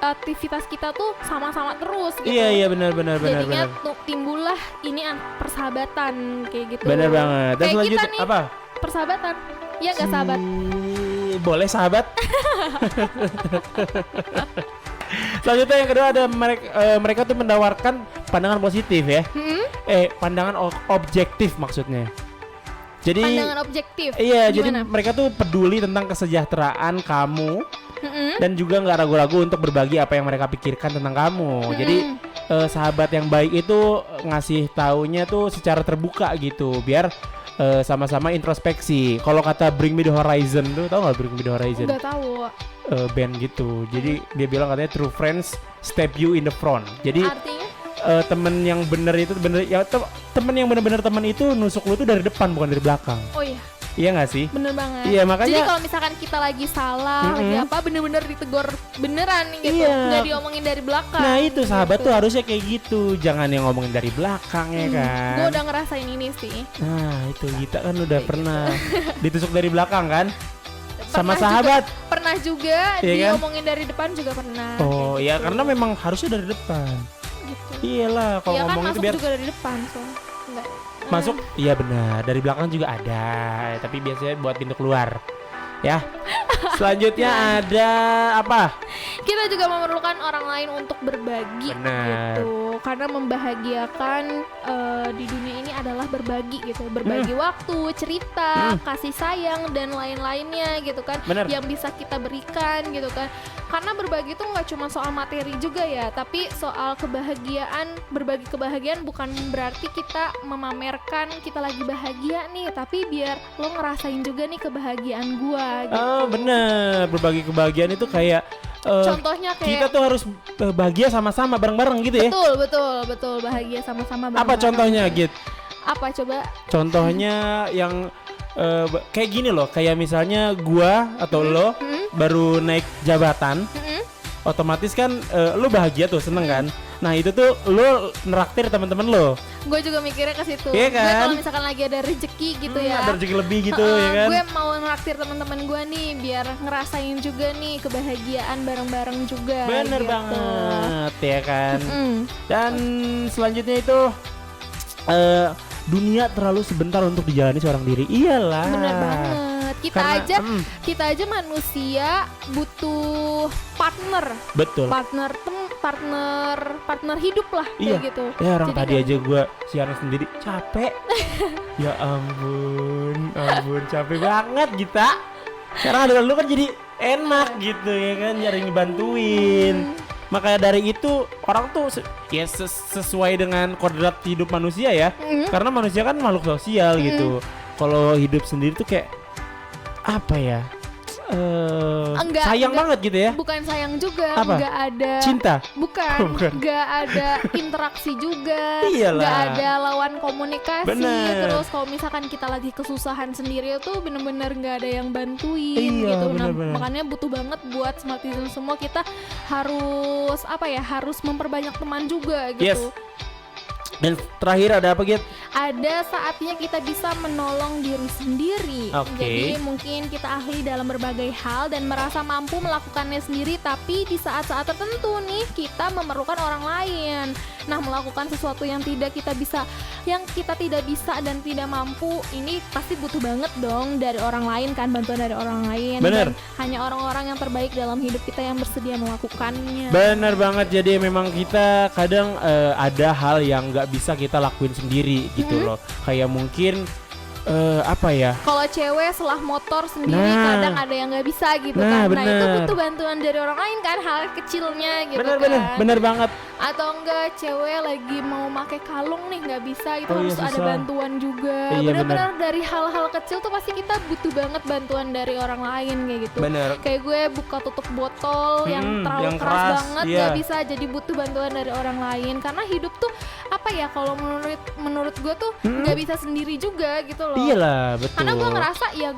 aktivitas kita tuh sama-sama terus gitu. Iya benar. Jadinya timbullah ini persahabatan kayak gitu. Benar banget. Dan Kayak kita selanjutnya nih. apa? Persahabatan. Iya enggak sahabat? Boleh sahabat. Selanjutnya yang kedua ada mereka tuh menawarkan pandangan positif ya. Pandangan objektif maksudnya. Jadi Pandangan objektif. iya, jadi Gimana? mereka tuh peduli tentang kesejahteraan kamu Mm-mm. dan juga nggak ragu-ragu untuk berbagi apa yang mereka pikirkan tentang kamu. Jadi sahabat yang baik itu ngasih taunya tuh secara terbuka gitu, biar sama-sama introspeksi. Kalau kata Bring Me The Horizon tuh, tau nggak Bring Me The Horizon? Enggak tahu. Band gitu. Jadi dia bilang katanya true friends step you in the front. Jadi Artinya temen yang bener itu bener ya, temen yang bener-bener temen itu nusuk lu tuh dari depan bukan dari belakang. oh iya, Iya nggak sih? bener banget. Iya, makanya- Jadi kalau misalkan kita lagi salah, lagi apa, bener-bener ditegur beneran gitu. Iya. Nggak diomongin dari belakang. Nah itu sahabat gitu. tuh harusnya kayak gitu, jangan yang ngomongin dari belakang ya kan. Gue udah ngerasain ini sih. Nah itu kita kan udah pernah ditusuk dari belakang kan, sama Pernah sahabat. Pernah juga Iya kan? diomongin dari depan juga pernah. Oh kayak ya gitu. karena memang harusnya dari depan. Gitu. Iyalah kalau Iya kan, ngomong itu masuk biar juga dari depan so. Enggak. masuk. Iya benar, dari belakang juga ada, tapi biasanya buat pintu keluar. Ya. Selanjutnya ada apa? Kita juga memerlukan orang lain untuk berbagi Benar. gitu. Karena membahagiakan di dunia ini adalah berbagi gitu. Berbagi waktu, cerita, kasih sayang dan lain-lainnya gitu kan. Benar. Yang bisa kita berikan gitu kan. Karena berbagi itu nggak cuma soal materi juga ya, tapi soal kebahagiaan. Berbagi kebahagiaan bukan berarti kita memamerkan kita lagi bahagia nih, tapi biar lo ngerasain juga nih kebahagiaan gua gitu. Oh benar, berbagi kebahagiaan itu kayak Contohnya kayak kita tuh harus bahagia sama-sama bareng-bareng gitu ya. Betul bahagia sama-sama Apa bareng-bareng. contohnya Git? Apa coba? Contohnya yang kayak gini loh, kayak misalnya gua atau lo baru naik jabatan, otomatis kan lo bahagia tuh, seneng kan? Nah itu tuh lo neraktir teman-teman lo, Gue juga mikirnya ke situ. Iya Gue kan? kalau misalkan lagi ada rezeki gitu ya. ada rezeki lebih gitu ya kan? Gue mau nraktir teman-teman gue nih biar ngerasain juga nih kebahagiaan bareng-bareng juga. Bener gitu. banget ya kan? Mm. Dan selanjutnya itu dunia terlalu sebentar untuk dijalani seorang diri. Iyalah. Bener banget. Karena, Kita aja manusia butuh partner. betul. Partner hidup lah Iya. kayak gitu. Ya orang Jadi tadi kan- aja gue siaran sendiri capek. Ya ampun capek banget Gita. Sekarang ada lu kan jadi enak gitu ya kan, nyari ngebantuin. Makanya dari itu orang tuh sesuai dengan kodrat hidup manusia ya. Karena manusia kan makhluk sosial gitu. Kalau hidup sendiri tuh kayak apa ya? sayang banget gitu ya. Bukan sayang juga, Apa? nggak ada Cinta. bukan, Bukan. nggak ada interaksi juga, Iyalah. nggak ada lawan komunikasi. Bener. Terus kalau misalkan kita lagi kesusahan sendiri tuh bener-bener nggak ada yang bantuin Iya, gitu. Nah, bener-bener. makanya butuh banget buat Smartisan semua, kita harus apa ya, harus memperbanyak teman juga Yes. gitu. Dan terakhir ada apa Git? Ada saatnya kita bisa menolong diri sendiri. Oke. Jadi mungkin kita ahli dalam berbagai hal dan merasa mampu melakukannya sendiri, tapi di saat-saat tertentu nih kita memerlukan orang lain. Nah, melakukan sesuatu yang tidak kita bisa dan tidak mampu, ini pasti butuh banget dong dari orang lain kan, bantuan dari orang lain. Bener. Dan hanya orang-orang yang terbaik dalam hidup kita yang bersedia melakukannya. Bener banget, jadi memang kita kadang ada hal yang nggak bisa kita lakuin sendiri gitu loh. Kayak mungkin apa ya? Kalau cewek selah motor sendiri Nah. kadang ada yang nggak bisa gitu Nah, kan. Nah, itu bener. butuh bantuan dari orang lain kan, hal kecilnya gitu Bener-bener, kan. bener banget. Atau enggak cewek lagi mau pakai kalung nih nggak bisa, itu Oh, iya, harus ada susah. bantuan juga. Iya, Bener-bener dari hal-hal kecil tuh pasti kita butuh banget bantuan dari orang lain kayak gitu. Bener. Kayak gue buka tutup botol yang terlalu yang keras, keras, banget iya. nggak bisa, jadi butuh bantuan dari orang lain. Karena hidup tuh apa ya, kalau menurut gue tuh nggak bisa sendiri juga gitu loh. Iyalah, betul. Karena gue ngerasa ya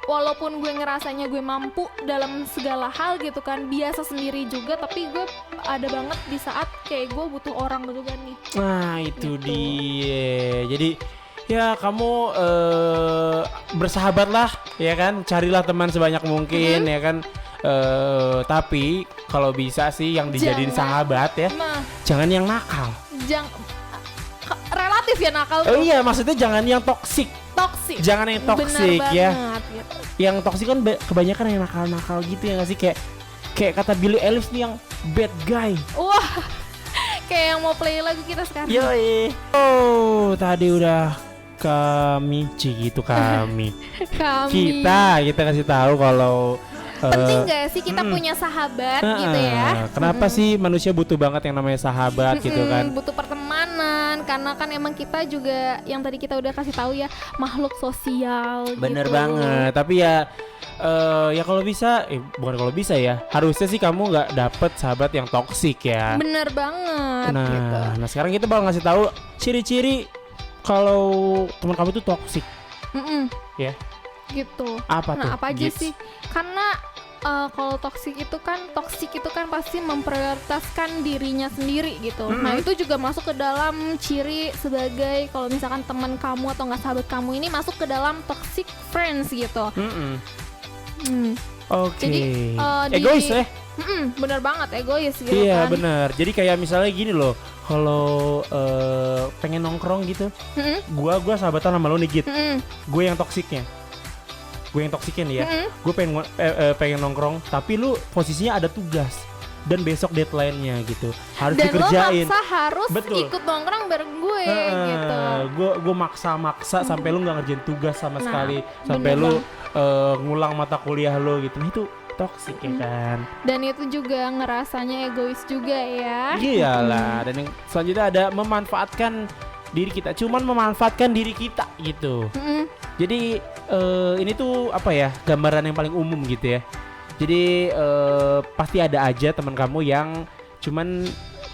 walaupun gue ngerasanya gue mampu dalam segala hal gitu kan, biasa sendiri juga, tapi gue ada banget di saat kayak gue butuh orang gitu kan nih. Nah, itu Gitu. dia. Jadi ya kamu bersahabat lah, ya kan? Carilah teman sebanyak mungkin, ya kan? Tapi kalau bisa sih yang dijadiin Jangan. sahabat ya, Nah, jangan yang nakal. relatif ya nakal Oh tuh. iya, maksudnya jangan yang toksik. Toksik. Jangan yang toksik Bener ya. banget, gitu. Yang toksik kan kebanyakan yang nakal-nakal gitu ya nggak sih, kayak kata Billie Eilish nih yang bad guy. Wah, kayak yang mau play lagu kita sekarang. Yoi. Oh, tadi udah kami kami. Kita kasih tahu kalau Penting gak sih kita punya sahabat gitu ya? Kenapa sih manusia butuh banget yang namanya sahabat gitu kan? Butuh pertemanan, karena kan emang kita juga yang tadi kita udah kasih tahu ya, makhluk sosial. Bener gitu. banget. Tapi ya ya kalau bisa, bukan kalau bisa ya, harusnya sih kamu nggak dapet sahabat yang toksik ya. Bener banget. gitu. Nah sekarang kita bakal ngasih tahu ciri-ciri kalau teman kamu itu toksik. Ya. Gitu. Apa tuh? Nah, apa aja Gits? sih? Karena kalau toksik itu kan pasti memprioritaskan dirinya sendiri gitu. Nah, itu juga masuk ke dalam ciri sebagai kalau misalkan teman kamu atau nggak sahabat kamu ini masuk ke dalam toxic friends gitu. Oke. Jadi, Egois ya? Bener banget, egois gitu Iya kan. bener. Jadi kayak misalnya gini loh, kalau pengen nongkrong gitu, gua sahabatan sama lo nih Git. Gue yang toksiknya. Nih ya. Gue pengen nongkrong, tapi lu posisinya ada tugas dan besok deadline-nya gitu. Harus Dan dikerjain. lo maksa harus Betul. ikut nongkrong bareng gue gitu. Gue maksa sampai lu nggak ngerjain tugas sama Nah, sekali, sampai bener lu ngulang mata kuliah lo gitu. Nah, itu toksik ya kan. Dan itu juga ngerasanya egois juga ya. Iyalah. Dan yang selanjutnya ada memanfaatkan diri kita, cuman memanfaatkan diri kita gitu. Jadi ini tuh apa ya, gambaran yang paling umum gitu ya. Jadi pasti ada aja teman kamu yang cuman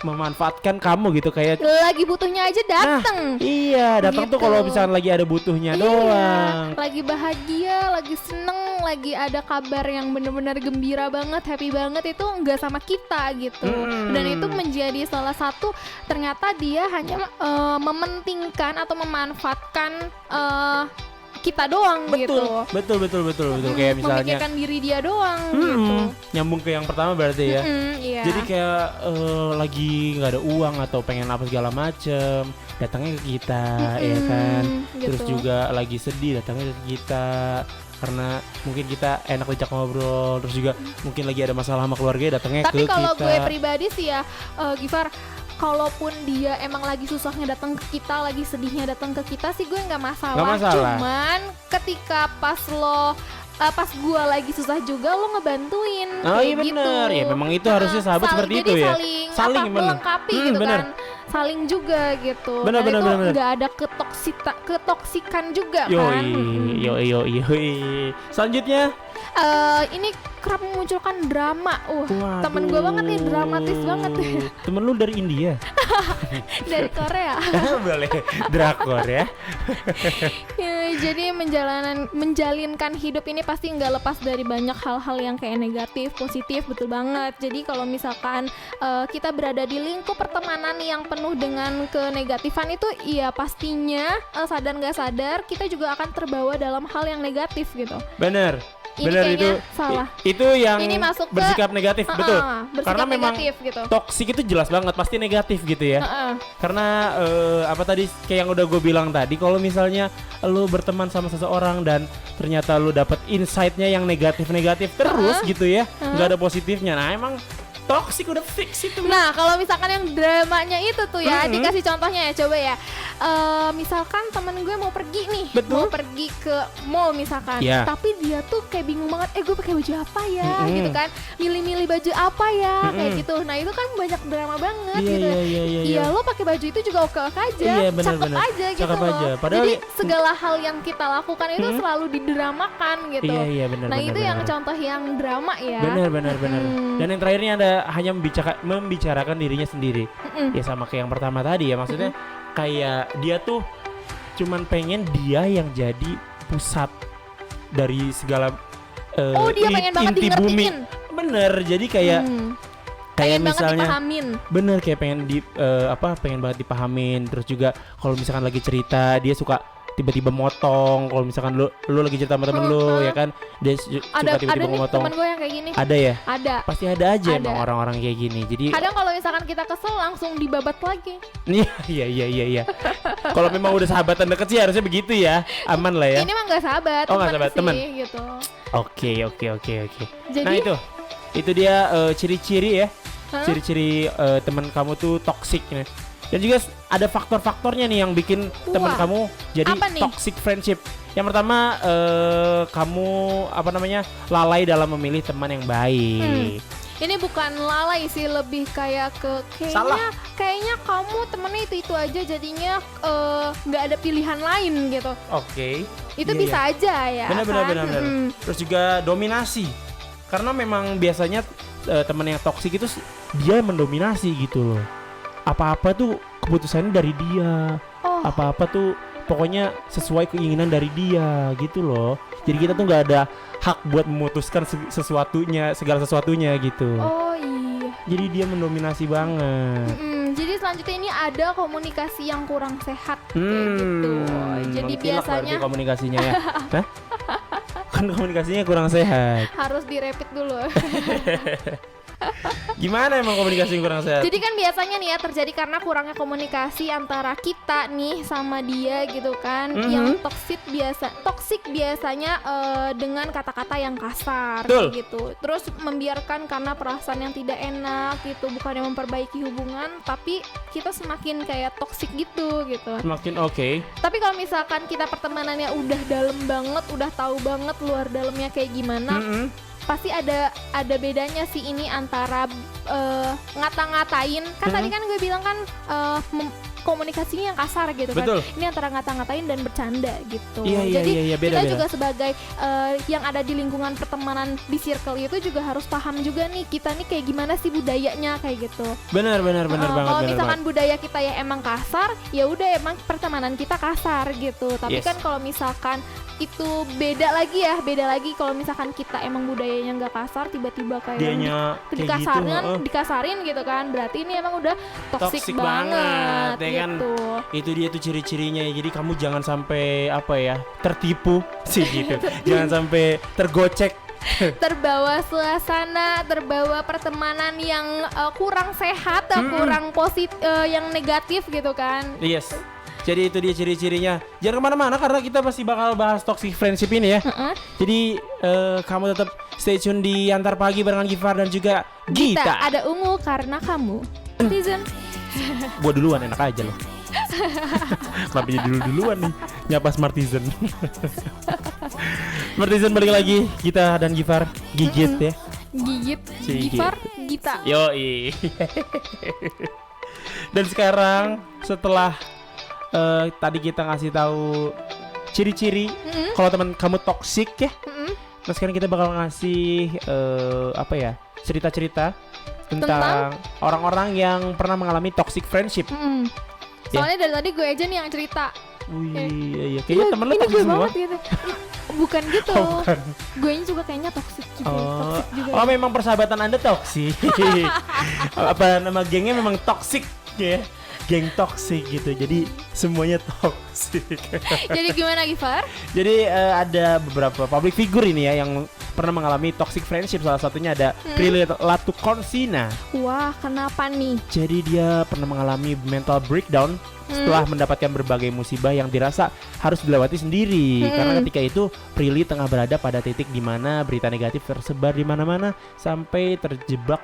memanfaatkan kamu gitu, kayak Lagi butuhnya aja dateng. iya datang tuh Gitu. kalau misalnya lagi ada butuhnya doang. Lagi bahagia, lagi seneng, lagi ada kabar yang bener-bener gembira banget, happy banget, itu nggak sama kita gitu. Dan itu menjadi salah satu, ternyata dia hanya mementingkan atau memanfaatkan kita doang gitu. Betul kayak misalnya Memikirkan diri dia doang gitu. nyambung ke yang pertama berarti ya. Iya. Jadi kayak lagi nggak ada uang atau pengen apa segala macem, datangnya ke kita, ya kan. Terus gitu. juga lagi sedih, datangnya ke kita karena mungkin kita enak diajak ngobrol. Terus juga mungkin lagi ada masalah sama keluarga, datangnya Tapi ke kita. kalau gue pribadi sih ya, Gifar, kalaupun dia emang lagi susahnya datang ke kita, lagi sedihnya datang ke kita sih gue nggak masalah. Nggak masalah. Cuman ketika pas gue lagi susah juga lo ngebantuin. Oh iya kayak bener, gitu. ya memang itu harusnya sahabat seperti jadi itu ya. saling bener. melengkapi gitu bener. kan. Saling juga gitu. Bener, Dan bener, itu bener. nggak ada ketoksikan juga kan. Yoi. Selanjutnya ini kerap memunculkan drama. Waduh. Temen gue banget nih, dramatis banget. Temen lu dari India? Dari Korea. Boleh, drakor ya. Ya, jadi menjalinkan hidup ini pasti nggak lepas dari banyak hal-hal yang kayak negatif, positif, betul banget. Jadi kalau misalkan kita berada di lingkup pertemanan yang penuh dengan kenegatifan itu, ya pastinya sadar nggak sadar kita juga akan terbawa dalam hal yang negatif gitu. Bener. Ini Bener itu kayaknya salah. Itu yang Ini masuk ke bersikap negatif, betul. bersikap Karena memang negatif gitu. toksik itu jelas banget pasti negatif gitu ya. Karena apa tadi kayak yang udah gue bilang tadi, kalau misalnya lu berteman sama seseorang dan ternyata lu dapet insight-nya yang negatif-negatif terus gitu ya, nggak ada positifnya. Nah, emang toksik udah fix itu. Nah, kalau misalkan yang dramanya itu tuh ya, dikasih contohnya ya, coba ya. Misalkan temen gue mau pergi nih, Betul. mau pergi ke mall misalkan, Ya. tapi dia tuh kayak bingung banget, gue pakai baju apa ya, gitu kan, milih-milih baju apa ya, kayak gitu. Nah itu kan banyak drama banget Iya, gitu. iya. Iya, lo pakai baju itu juga oke-oke aja, Iya, benar, cakep benar. aja gitu Cakep loh. aja. Padahal Jadi segala hal yang kita lakukan itu selalu didramakan gitu. Iya, benar. Nah benar, itu benar, yang benar. contoh yang drama ya. Benar. Dan yang terakhirnya ada hanya membicarakan dirinya sendiri. Ya sama kayak yang pertama tadi ya, maksudnya kayak dia tuh cuman pengen dia yang jadi pusat dari segala Dia pengen banget inti bumi. dingertiin. Bener, jadi kayak kayak Pengen banget misalnya dipahamin. bener kayak pengen banget dipahamin. Terus juga kalau misalkan lagi cerita dia suka tiba-tiba motong. Kalau misalkan lu lagi cerita sama temen lu ya kan, dia suka Ada tiba-tiba nih motong. teman gue yang kayak gini. Ada ya? Ada. Pasti ada aja Ada. emang orang-orang kayak gini. Jadi Kadang kalau misalkan kita kesel langsung dibabat lagi. Iya. Kalau memang udah sahabatan deket sih harusnya begitu ya, aman lah ya. Ini mah nggak sahabat, Oh, nggak teman sahabat, sih, teman. gitu. Oke. Jadi, Nah itu dia ciri-ciri ya, Hah? ciri-ciri teman kamu tuh toxic nih. Dan juga ada faktor-faktornya nih yang bikin teman Wah, kamu jadi apa nih? toxic friendship. Yang pertama kamu lalai dalam memilih teman yang baik. ini bukan lalai sih, lebih kayak Salah. kayaknya kamu temennya itu aja, jadinya nggak ada pilihan lain gitu. Oke. Itu Iya, bisa aja ya. Benar. kan? Terus juga dominasi. Karena memang biasanya teman yang toksik itu dia mendominasi gitu loh. Apa-apa tuh keputusannya dari dia. Oh. Apa-apa tuh pokoknya sesuai keinginan dari dia gitu loh. Jadi kita tuh nggak ada hak buat memutuskan segala sesuatunya gitu. Oh iya. Jadi dia mendominasi banget. Jadi selanjutnya ini ada komunikasi yang kurang sehat kayak gitu. Jadi mengkilap biasanya berarti komunikasinya ya. Hah? Kan komunikasinya kurang sehat. harus direpit dulu. Gimana emang komunikasi yang kurang sehat? Jadi kan biasanya nih ya terjadi karena kurangnya komunikasi antara kita nih sama dia gitu kan. Yang toksik biasanya dengan kata-kata yang kasar Betul. kayak gitu. Terus membiarkan karena perasaan yang tidak enak gitu, bukannya memperbaiki hubungan, tapi kita semakin kayak toksik gitu. Semakin oke. Tapi kalau misalkan kita pertemanannya udah dalam banget, udah tahu banget luar dalamnya kayak gimana, pasti ada bedanya sih ini antara ngata-ngatain. Kan tadi kan gue bilang kan komunikasinya yang kasar gitu Betul. kan. Ini antara ngata-ngatain dan bercanda gitu. Iya, Jadi beda, kita beda. juga sebagai yang ada di lingkungan pertemanan di circle itu juga harus paham juga nih, kita nih kayak gimana sih budayanya kayak gitu. Benar banget. Kalau benar misalkan banget. budaya kita ya emang kasar, ya udah emang pertemanan kita kasar gitu. Tapi Yes. kan kalau misalkan itu beda lagi kalau misalkan kita emang budayanya nggak kasar, tiba-tiba kayak Dianya kayak gitu. dikasarin gitu kan, berarti ini emang udah toxic Toxic banget banget, ya kan? gitu. Itu dia tuh ciri-cirinya. Jadi kamu jangan sampai tertipu sih gitu. Jangan sampai tergocek. Terbawa suasana, terbawa pertemanan yang kurang sehat, kurang positif, yang negatif gitu kan. Yes. Jadi itu dia ciri-cirinya. Jangan kemana-mana karena kita pasti bakal bahas toxic friendship ini ya. Jadi kamu tetap stay tune di Antar Pagi barengan Gifar dan juga Gita. Ada ungu karena kamu. Netizen. Gua duluan enak aja loh. Kenapa jadi duluan nih nyapa Smartizen. Smartizen balik lagi, Gita dan Gifar gigit ya. Gigit, Gigit. Gifar, Gita. Yoi. Dan sekarang setelah tadi kita ngasih tahu ciri-ciri kalau teman kamu toksik ya. Nah sekarang kita bakal ngasih apa ya, cerita-cerita tentang orang-orang yang pernah mengalami toxic friendship. Soalnya dari tadi gue aja nih yang cerita. Wih, iya. Kayaknya temen lu ini toxic gue semua. banget gitu. Bukan gitu. Oh, bukan. Gue ini juga kayaknya toxic juga. Toxic juga. Oh, memang persahabatan Anda toksik. Apa nama gengnya memang toksik ya? Geng toksik gitu. Jadi semuanya toksik. Jadi gimana Gifar? Jadi ada beberapa public figure ini ya yang pernah mengalami toxic friendship. Salah satunya ada Prilly Latuconsina. Wah, kenapa nih? Jadi dia pernah mengalami mental breakdown setelah mendapatkan berbagai musibah yang dirasa harus dilewati sendiri. Karena ketika itu Prilly tengah berada pada titik di mana berita negatif tersebar di mana-mana sampai terjebak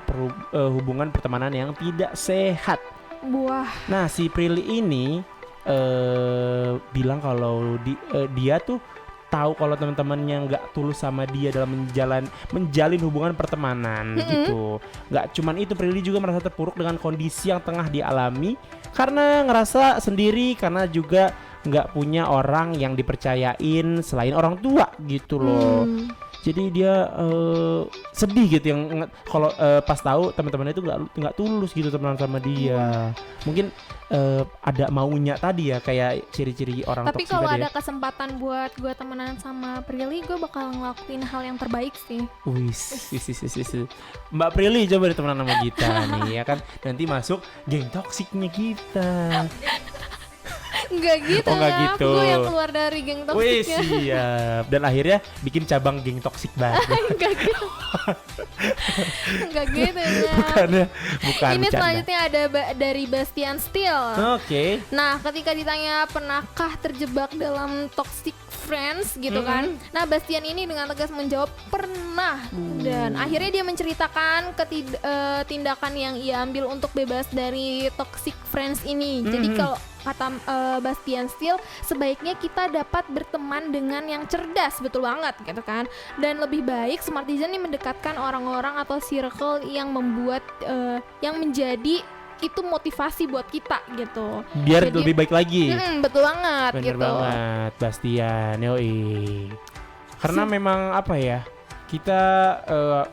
hubungan pertemanan yang tidak sehat. Buah. Nah, si Prilly ini bilang kalau dia tuh tahu kalau teman-temannya nggak tulus sama dia dalam menjalin hubungan pertemanan gitu. Nggak cuman itu, Prilly juga merasa terpuruk dengan kondisi yang tengah dialami karena ngerasa sendiri, karena juga nggak punya orang yang dipercayain selain orang tua gitu loh. Jadi dia sedih gitu yang kalau pas tahu teman-temannya itu nggak tulus gitu temenan sama dia. Mungkin ada maunya tadi ya, kayak ciri-ciri orang Tapi toksik kalau tadi ada ya. kesempatan buat gue temenan sama Prilly, gue bakal ngelakuin hal yang terbaik sih. Wis. Mbak Prilly coba ditemenan sama kita nih ya kan. Nanti masuk geng toksiknya kita. Enggak gitu, Oh, nggak Ngap. gitu. Gue yang keluar dari geng Wih, toksiknya. siap. Dan akhirnya bikin cabang geng toksik baru. Enggak gitu. Enggak gitu ya. Bukan Ini bercanda. selanjutnya ada dari Bastian Steele. Oke. Nah, ketika ditanya pernahkah terjebak dalam toxic friends gitu kan. Nah, Bastian ini dengan tegas menjawab pernah. Dan akhirnya dia menceritakan tindakan yang ia ambil untuk bebas dari toxic friends ini. Jadi kalau kata Bastian Steele, sebaiknya kita dapat berteman dengan yang cerdas, betul banget gitu kan. Dan lebih baik Smartisan ini mendekatkan orang-orang atau circle yang membuat yang menjadi itu motivasi buat kita gitu. Biar Jadi, lebih baik lagi. Betul banget. Bener gitu. banget, Bastian. Yoi. Karena memang apa ya, kita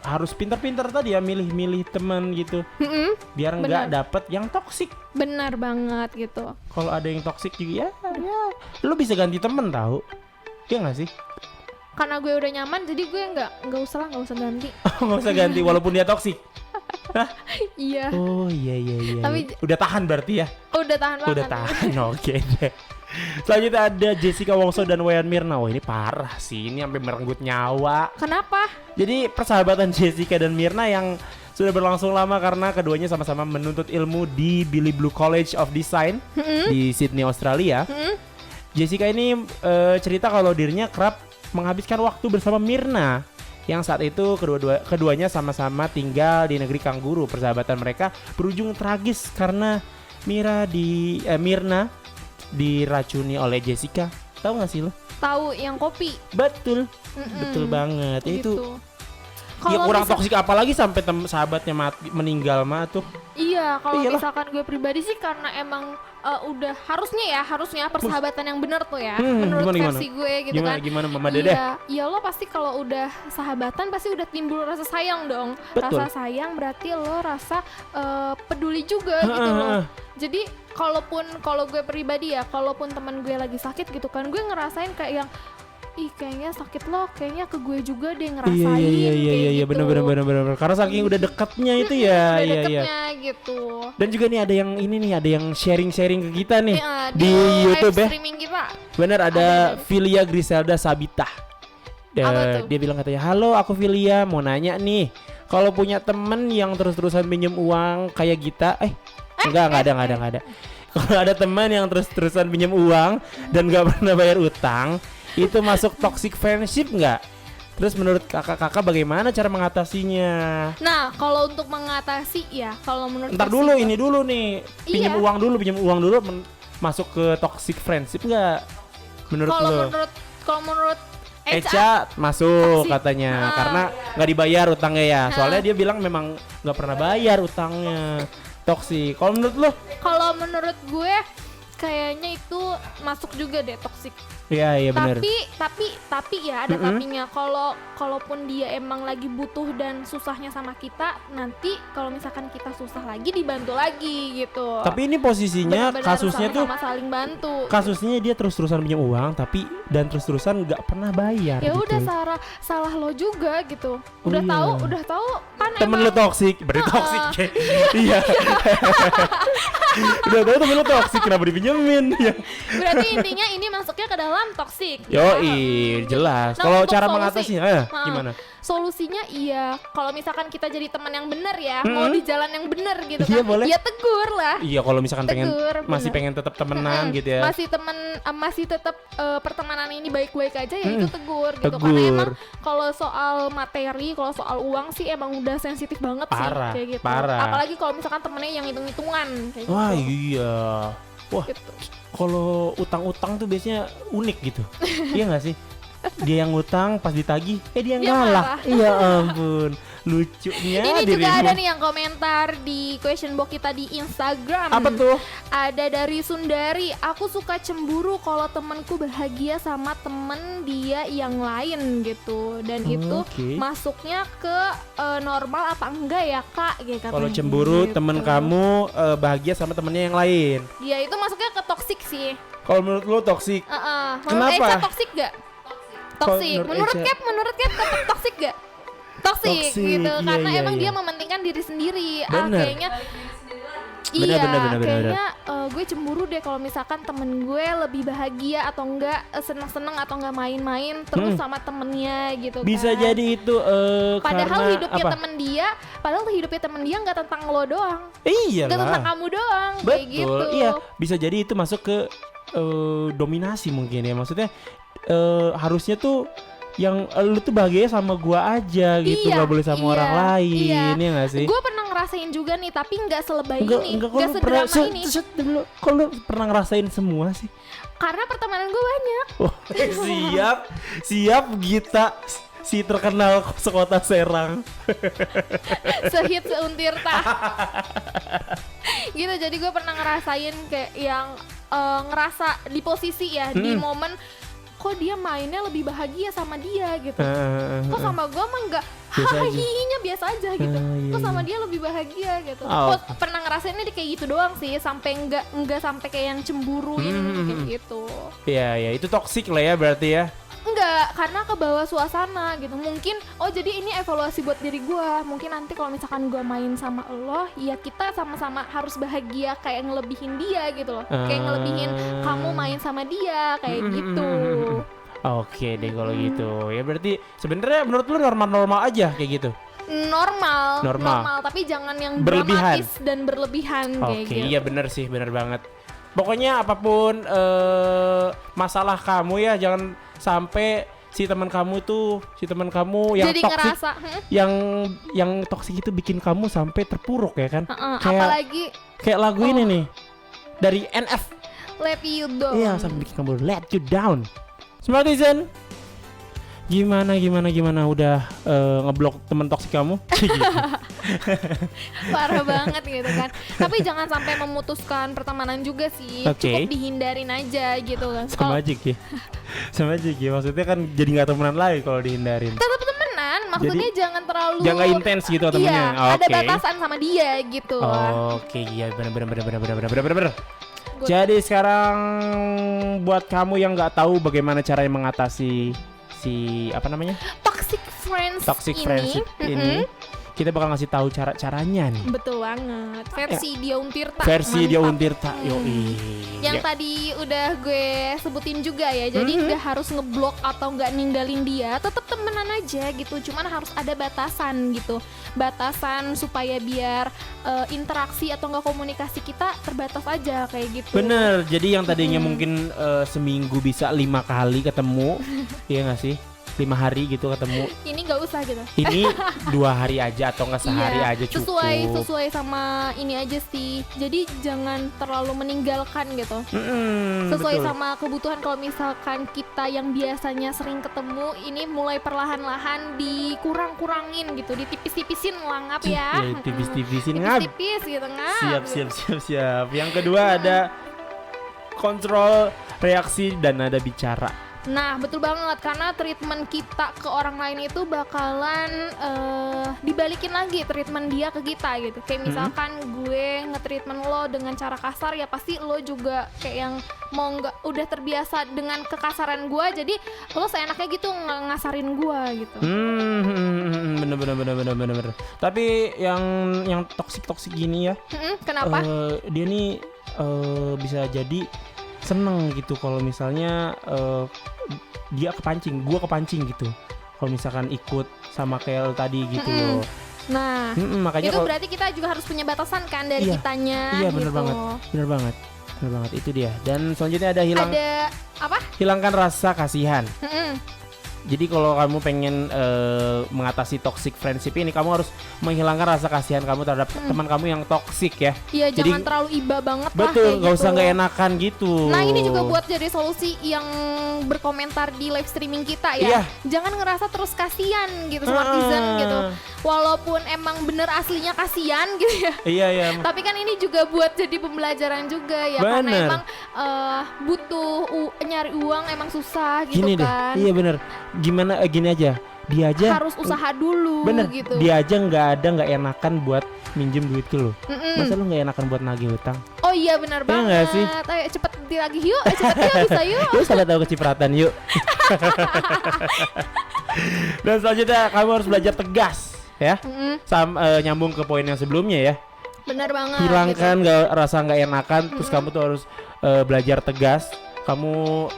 harus pintar-pintar tadi ya, milih-milih teman gitu. Biar nggak Bener. dapet yang toksik. Benar banget gitu. Kalau ada yang toksik juga ya, lu bisa ganti temen tahu. Iya nggak sih? Karena gue udah nyaman, jadi gue nggak usah ganti. Nggak usah ganti walaupun dia toksik. Iya. Oh iya. Tapi- Udah tahan berarti ya? Udah tahan banget. Udah tahan, oke deh. Selanjutnya ada Jessica Wongso dan Wayan Mirna. Wah ini parah sih, ini sampai merenggut nyawa. Kenapa? Jadi persahabatan Jessica dan Mirna yang sudah berlangsung lama karena keduanya sama-sama menuntut ilmu di Billy Blue College of Design di Sydney, Australia. Jessica ini cerita kalau dirinya kerap menghabiskan waktu bersama Mirna, yang saat itu keduanya sama-sama tinggal di negeri kanguru. Persahabatan mereka berujung tragis karena Mirna diracuni oleh Jessica. Tahu gak sih lo? Tahu yang kopi. Betul. Betul banget. Ya itu. Gitu. Ya Kalau kurang misal- toksik apalagi sampai sahabatnya meninggal mah tuh. Iya, kalau Iyalah. misalkan gue pribadi sih karena emang udah harusnya persahabatan yang benar tuh ya, menurut gimana? versi gue gitu Gimana kan. gimana Mama Dedeh? Iya, lo pasti kalau udah sahabatan pasti udah timbul rasa sayang dong. Betul. Rasa sayang berarti lo rasa peduli juga gitu loh. Jadi kalau gue pribadi ya, kalaupun teman gue lagi sakit gitu kan, gue ngerasain kayak yang kayaknya sakit lo, kayaknya ke gue juga deh ngerasain. Iya kayak bener. gitu. Karena saking udah dekatnya itu ya. Udah Iya. deketnya gitu. Dan juga nih ada yang ini nih, ada yang sharing ke kita nih Iya, di YouTube live ya. streaming kita. Bener ada Filia Griselda Sabita. Apa tuh? Dia bilang katanya, "Halo, aku Filia, mau nanya nih. Kalau punya temen yang terus-terusan pinjem uang kayak kita, enggak ada. Kalau ada teman yang terus-terusan pinjem uang dan gak pernah bayar utang, itu masuk toxic friendship nggak? Terus menurut kakak-kakak bagaimana cara mengatasinya?" Nah, kalau untuk mengatasi ya, kalau menurut Ntar versi dulu, gue- ini dulu nih, pinjem Iya. uang dulu masuk ke toxic friendship nggak? Menurut kalau lo? menurut Eca masuk toxic. katanya karena nggak dibayar utangnya ya. Soalnya dia bilang memang nggak pernah bayar utangnya. Toxic. Kalau menurut lo? Kalau menurut gue kayaknya itu masuk juga deh toxic. Iya benar. Tapi ya ada tapinya. Kalaupun dia emang lagi butuh dan susahnya sama kita, nanti kalau misalkan kita susah lagi dibantu lagi gitu. Tapi ini posisinya Benar-benar kasusnya tuh sama-sama saling bantu. kasusnya dia terus-terusan pinjam uang dan terus-terusan nggak pernah bayar Ya gitu. udah salah lo juga gitu. Oh Udah iya. tahu kan Temen emang lu toksik, berarti toksik ya. Iya. Udah tahu temen lu toksik, kenapa dipinjemin ya? berarti intinya ini masuknya ke dalam toksik. Yoi, jelas. Nah, Kalau untuk cara solusi. mengatasi, gimana? Solusinya iya, kalau misalkan kita jadi teman yang benar ya, mau di jalan yang benar gitu Iya, kan. boleh. Ya tegur lah. Iya, kalau misalkan Tegur, masih bener. pengen tetap temenan gitu ya. Masih tetap pertemanan ini baik-baik aja ya itu tegur gitu. Tegur. Karena emang kalau soal materi, kalau soal uang sih emang udah sensitif banget Parah, sih kayak gitu. parah. Apalagi kalau misalkan temennya yang hitung-hitungan kayak Wah, gitu. iya. Wah, Gitu. kalau utang-utang tuh biasanya unik gitu. Iya nggak sih? Dia yang ngutang pas ditagih, dia Dia ngalah. marah. Iya ampun, lucunya Ini juga dirimu. ada nih yang komentar di question box kita di Instagram. Apa tuh? Ada dari Sundari, aku suka cemburu kalau temenku bahagia sama temen dia yang lain gitu. Dan itu Oke. masuknya ke normal apa enggak ya kak? Gitu, Kalau katanya cemburu gitu. temen kamu bahagia sama temennya yang lain. Ya itu masuknya ke toxic sih. Kalau menurut lo toksik? Menurut Kenapa? Eca toxic gak? Toxic. Kalau menurut Menurut Cap tetap toxic gak? Toxic Toxic, gitu. iya, Karena iya, emang iya. dia mementingkan diri sendiri. Bener. Kayaknya Bener, iya, bener. kayaknya gue cemburu deh kalau misalkan temen gue lebih bahagia atau enggak seneng-seneng atau enggak main-main terus sama temennya gitu Bisa kan. jadi itu Padahal karena hidupnya apa? temen dia nggak tentang lo doang, Iya nggak tentang lah. kamu doang, kayak Betul. gitu. Iya, bisa jadi itu masuk ke dominasi mungkin ya. Maksudnya harusnya tuh yang lu tuh bahagia sama gua aja gitu, Iya, nggak boleh sama iya, orang lain, iya. ya nggak sih? Gue pernah ngerasain juga nih, tapi nggak selebay ini, kok nggak lu pernah, sedrama ini. kok lu pernah ngerasain semua sih? Karena pertemanan gue banyak. Wah, siap Gita, si terkenal sekota Serang. Sehit seuntirta. Gitu, jadi gue pernah ngerasain kayak yang ngerasa di posisi ya, di momen kok dia mainnya lebih bahagia sama dia gitu. Kok sama gue mah enggak, Biasa aja. hahihinya biasa aja gitu. Iya, Kok sama iya. dia lebih bahagia gitu. Oh. Kok pernah ngerasainnya kayak gitu doang sih, sampai enggak sampai kayak yang cemburuin kayak gitu. Iya, itu toksik lah ya berarti ya. Enggak, karena ke bawah suasana gitu. Mungkin, jadi ini evaluasi buat diri gue. Mungkin nanti kalau misalkan gue main sama lo, ya kita sama-sama harus bahagia kayak ngelebihin dia gitu loh. Kayak ngelebihin kamu main sama dia, kayak gitu. Oke deh kalau gitu. Ya berarti sebenarnya menurut lu normal-normal aja kayak gitu. Normal, tapi jangan yang Berlebihan. dramatis dan berlebihan kayak Oke, gitu. iya bener sih, bener banget. Pokoknya apapun masalah kamu ya, jangan sampai si teman kamu yang Jadi toksik, ngerasa, yang toksik itu bikin kamu sampai terpuruk ya kan? apalagi Kayak lagu ini nih dari NF. let you down. Iya, sampai bikin kamu let you down. Smartizen, gimana udah ngeblok teman toksik kamu? Parah banget gitu kan. Tapi jangan sampai memutuskan pertemanan juga sih. Oke. Cukup dihindarin aja gitu kan. Sama aja Ki. Sama aja Ki. Maksudnya kan jadi nggak temenan lagi kalau dihindarin. Tetap temenan, maksudnya jangan terlalu Jangan intens gitu temennya. Iya, ada Oke. batasan sama dia gitu. Oke, iya benar. Jadi sekarang buat kamu yang nggak tahu bagaimana caranya mengatasi si apa namanya Toxic friends toxic ini, friendship ini, kita bakal ngasih tahu caranya nih. betul banget. Versi dia Untirta. Versi dia Mantap. Untirta. Yoi. Yang Ya. tadi udah gue sebutin juga ya. Jadi nggak harus ngeblok atau nggak ninggalin dia, tetap temenan aja gitu. Cuman harus ada batasan gitu. Batasan supaya biar interaksi atau nggak komunikasi kita terbatas aja kayak gitu. Bener. Jadi yang tadinya mungkin seminggu bisa 5 kali ketemu, iya nggak sih? 5 hari gitu ketemu. Ini nggak usah gitu. Ini 2 hari aja atau nggak sehari Iya, aja cukup. sesuai sama ini aja sih. Jadi jangan terlalu meninggalkan gitu. Sesuai betul. sama kebutuhan. Kalau misalkan kita yang biasanya sering ketemu, ini mulai perlahan-lahan dikurang-kurangin gitu, ditipis-tipisin langap ya. Ya, tipis-tipisin ngap. Tipis-tipis gitu ngap. Siap. Yang kedua ada kontrol reaksi dan nada bicara. Nah, betul banget, karena treatment kita ke orang lain itu bakalan dibalikin lagi treatment dia ke kita gitu. Kayak misalkan gue nge-treatment lo dengan cara kasar, ya pasti lo juga kayak yang mau nggak udah terbiasa dengan kekasaran gue, jadi lo seenaknya gitu ngasarin gue gitu. Bener. Tapi yang toksik gini ya, Kenapa? dia nih bisa jadi seneng gitu kalau misalnya dia gua kepancing gitu. Kalau misalkan ikut sama kayak tadi gitu loh. Nah, Makanya itu berarti kita juga harus punya batasan kan dari Iya, kitanya. iya, gitu. bener banget itu dia. Dan selanjutnya ada Ada apa? hilangkan rasa kasihan. Mm-mm. Jadi kalau kamu pengen mengatasi toxic friendship ini, kamu harus menghilangkan rasa kasihan kamu terhadap teman kamu yang toxic ya. Iya, Jadi- jangan terlalu iba banget lah. Betul, kayak nggak gitu. usah nggak enakan gitu. Nah, ini juga buat jadi solusi yang berkomentar di live streaming kita ya. Iya. Jangan ngerasa terus kasihan gitu Smartizen gitu. Walaupun emang bener aslinya kasihan gitu ya. Iya. Tapi kan ini juga buat jadi pembelajaran juga ya. Karena Bener. emang butuh nyari uang emang susah gitu Gini deh, kan. iya bener. Gini aja, dia aja Harus usaha dulu bener. gitu. Dia aja nggak enakan buat minjem duit ke lo. Mm-mm. Masa lu nggak enakan buat nagih hutang? Oh iya benar Iya nggak banget. sih? Ayo cepet dilagih yuk. Cepet yuk bisa yuk. Yuk salah tahu kecipratan yuk. Dan selanjutnya kamu harus belajar tegas ya. Mm-mm. Nyambung ke poin yang sebelumnya ya. Benar banget. Hilangkan rasa nggak enakan, terus kamu tuh harus belajar tegas. Kamu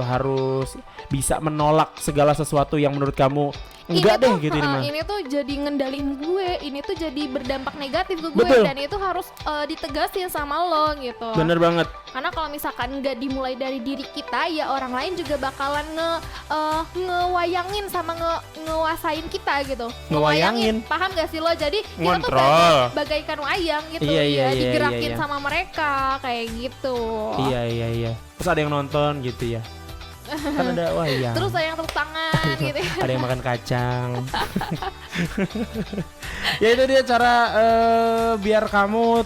harus bisa menolak segala sesuatu yang menurut kamu enggak deh gitu ini mah. Ini tuh jadi ngendalin gue, ini tuh jadi berdampak negatif ke gue. Betul. Dan itu harus ditegasin sama lo gitu. Bener banget. Karena kalau misalkan nggak dimulai dari diri kita, ya orang lain juga bakalan ngewayangin sama ngewuasain kita gitu. Ngewayangin. Paham gak sih lo? Jadi kita tuh Ngontrol. bagaikan wayang gitu. Iya, digerakin iya. sama mereka kayak gitu. Iya. Terus ada yang nonton gitu ya. Kan ada wayang. Terus ada yang tepuk tangan gitu. Ada yang makan kacang. Ya itu dia cara biar kamu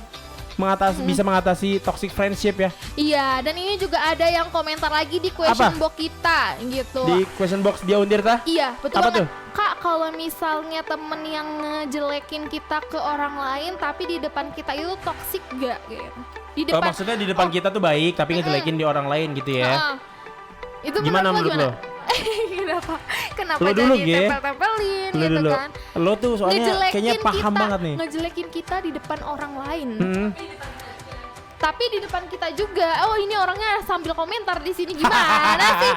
bisa mengatasi toxic friendship ya. Iya, dan ini juga ada yang komentar lagi di question Apa? box kita gitu. Di question box dia Undirta. Iya, betul Apa banget. tuh? Kak, kalau misalnya temen yang ngejelekin kita ke orang lain tapi di depan kita itu toksik gak gitu? Di Oh, depan maksudnya di depan kita tuh baik tapi ngejelekin di orang lain gitu ya. Heeh. Itu Gimana menurut lo? Kenapa Lo dulu, jadi Ge. tempel-tempelin Lo gitu dulu. kan? Lo tuh soalnya kayaknya paham kita, banget nih. ngejelekin kita di depan orang lain. Hmm. Tapi di depan kita juga. Oh, ini orangnya sambil komentar di sini gimana sih?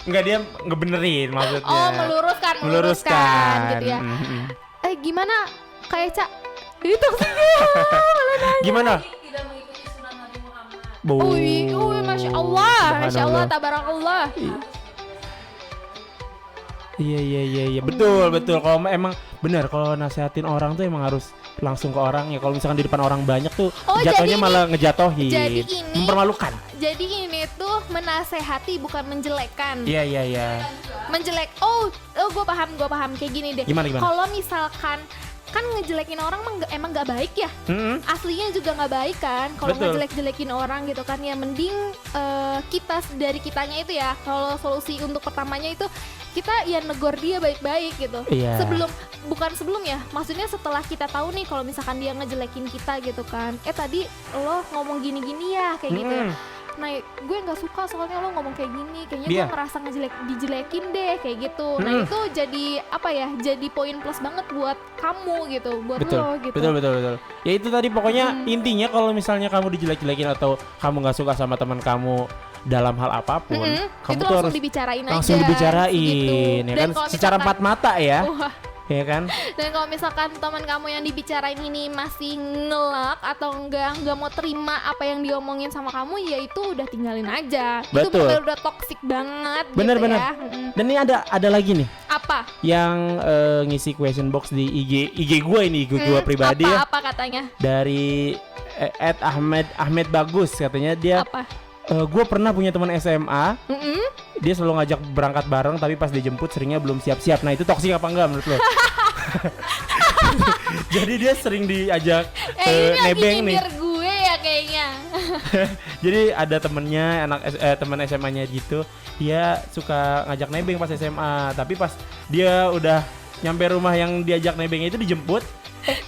Enggak, dia ngebenerin maksudnya. Oh, meluruskan gitu ya. Mm. Gimana kayak Cak? Itu sih. Gimana? Oh, Masya Allah, Masya Allah, Subhanallah. tabarakallah. Iya. Betul. Kalau emang benar, kalau nasehatin orang tuh emang harus langsung ke orang ya. Kalau misalkan di depan orang banyak tuh Oh, jatuhnya jadi ini- malah ngejatohin. jadi ini- mempermalukan. Jadi ini tuh menasehati bukan menjelekkan. Iya. Menjelek. Oh, gue paham kayak gini deh. Gimana? Kalau misalkan kan ngejelekin orang emang gak baik ya. Mm-mm. Aslinya juga nggak baik kan. Kalau Betul. ngejelek-jelekin orang gitu kan, ya mending kita dari kitanya itu ya. Kalau solusi untuk pertamanya itu kita ya negor dia baik-baik gitu. Iya. Bukan sebelum ya. Maksudnya setelah kita tahu nih kalau misalkan dia ngejelekin kita gitu kan. Tadi lo ngomong gini-gini ya kayak gitu ya. Mm-mm. Nah, gue nggak suka soalnya lo ngomong kayak gini. Kayaknya Iya. gue ngerasa dijelekin deh kayak gitu. Nah, Mm-mm. itu jadi apa ya? Jadi poin plus banget buat kamu gitu, buat Betul. lo gitu. Betul. Ya itu tadi pokoknya intinya kalau misalnya kamu dijelek-jelekin atau kamu nggak suka sama teman kamu dalam hal apapun, kamu itu tuh langsung harus dibicarain langsung aja dibicarain gitu. ya Dan kan kalau secara misalkan- empat mata ya. Wah, Ya kan? dan kalau misalkan teman kamu yang dibicarain ini masih ngelak atau enggak mau terima apa yang diomongin sama kamu, ya itu udah tinggalin aja. Itu Betul. bener udah toxic banget Bener. gitu ya. Mm-mm. Dan ini ada lagi nih Apa? yang ngisi question box di IG gue ini, IG gue pribadi ya, Apa katanya? dari Ahmed Bagus, katanya dia Apa? gue pernah punya teman SMA, Mm-mm. dia selalu ngajak berangkat bareng tapi pas dijemput seringnya belum siap-siap. Nah itu toksik apa enggak menurut lo? Jadi dia sering diajak Ini lagi nebeng nih. nyindir gue ya kayaknya. Jadi ada temennya teman SMA-nya gitu, dia suka ngajak nebeng pas SMA, tapi pas dia udah nyampe rumah yang diajak nebeng itu dijemput,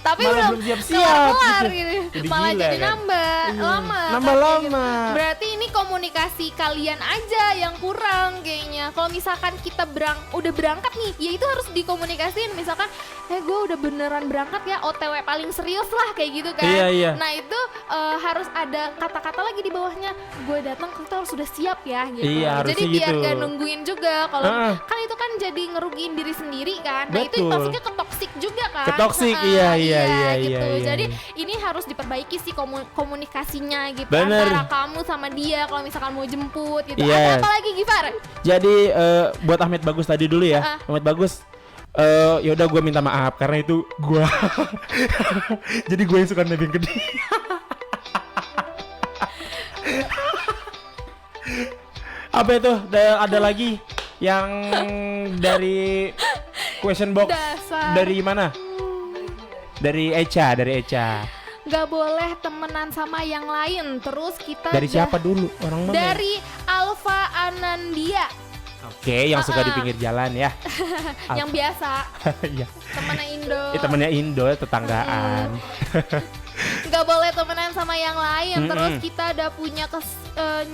Tapi malah belum siap-siap kelar gitu. gitu. Jadi Malah gila, jadi kan? nambah lama. Nambah kan, kayak lama. gitu. Berarti ini komunikasi kalian aja yang kurang kayaknya. Kalau misalkan kita udah berangkat nih, ya itu harus dikomunikasiin. Misalkan, gue udah beneran berangkat ya, OTW paling serius lah kayak gitu kan. Iya. Nah itu harus ada kata-kata lagi di bawahnya. Gue datang, kita harus sudah siap ya gitu. Iya, harusnya jadi biar gitu. gak nungguin juga. Kalau Ah. kan itu kan jadi ngerugiin diri sendiri kan. Nah itu Betul. maksudnya ke toxic juga kan. Ketoksik, iya, gitu. iya. Jadi ini harus diperbaiki sih komunikasinya gitu Bener. antara kamu sama dia kalau misalkan mau jemput gitu. Yes. Ada apa lagi Gifar? Jadi buat Ahmed Bagus tadi dulu ya. Ahmed Bagus, ya udah gue minta maaf karena itu gue. Jadi gue yang suka nebeng ke dia. Apa itu? Ada lagi yang dari question box. Dasar. Dari mana? Dari Echa. Gak boleh temenan sama yang lain. Terus kita Dari siapa dulu? Orang mana? Dari Alfa Anandia Oke, yang suka di pinggir jalan ya. yang biasa Iya. temennya Indo. Temennya Indo, tetanggaan. Gak boleh temenan sama yang lain. Mm-mm. Terus kita udah punya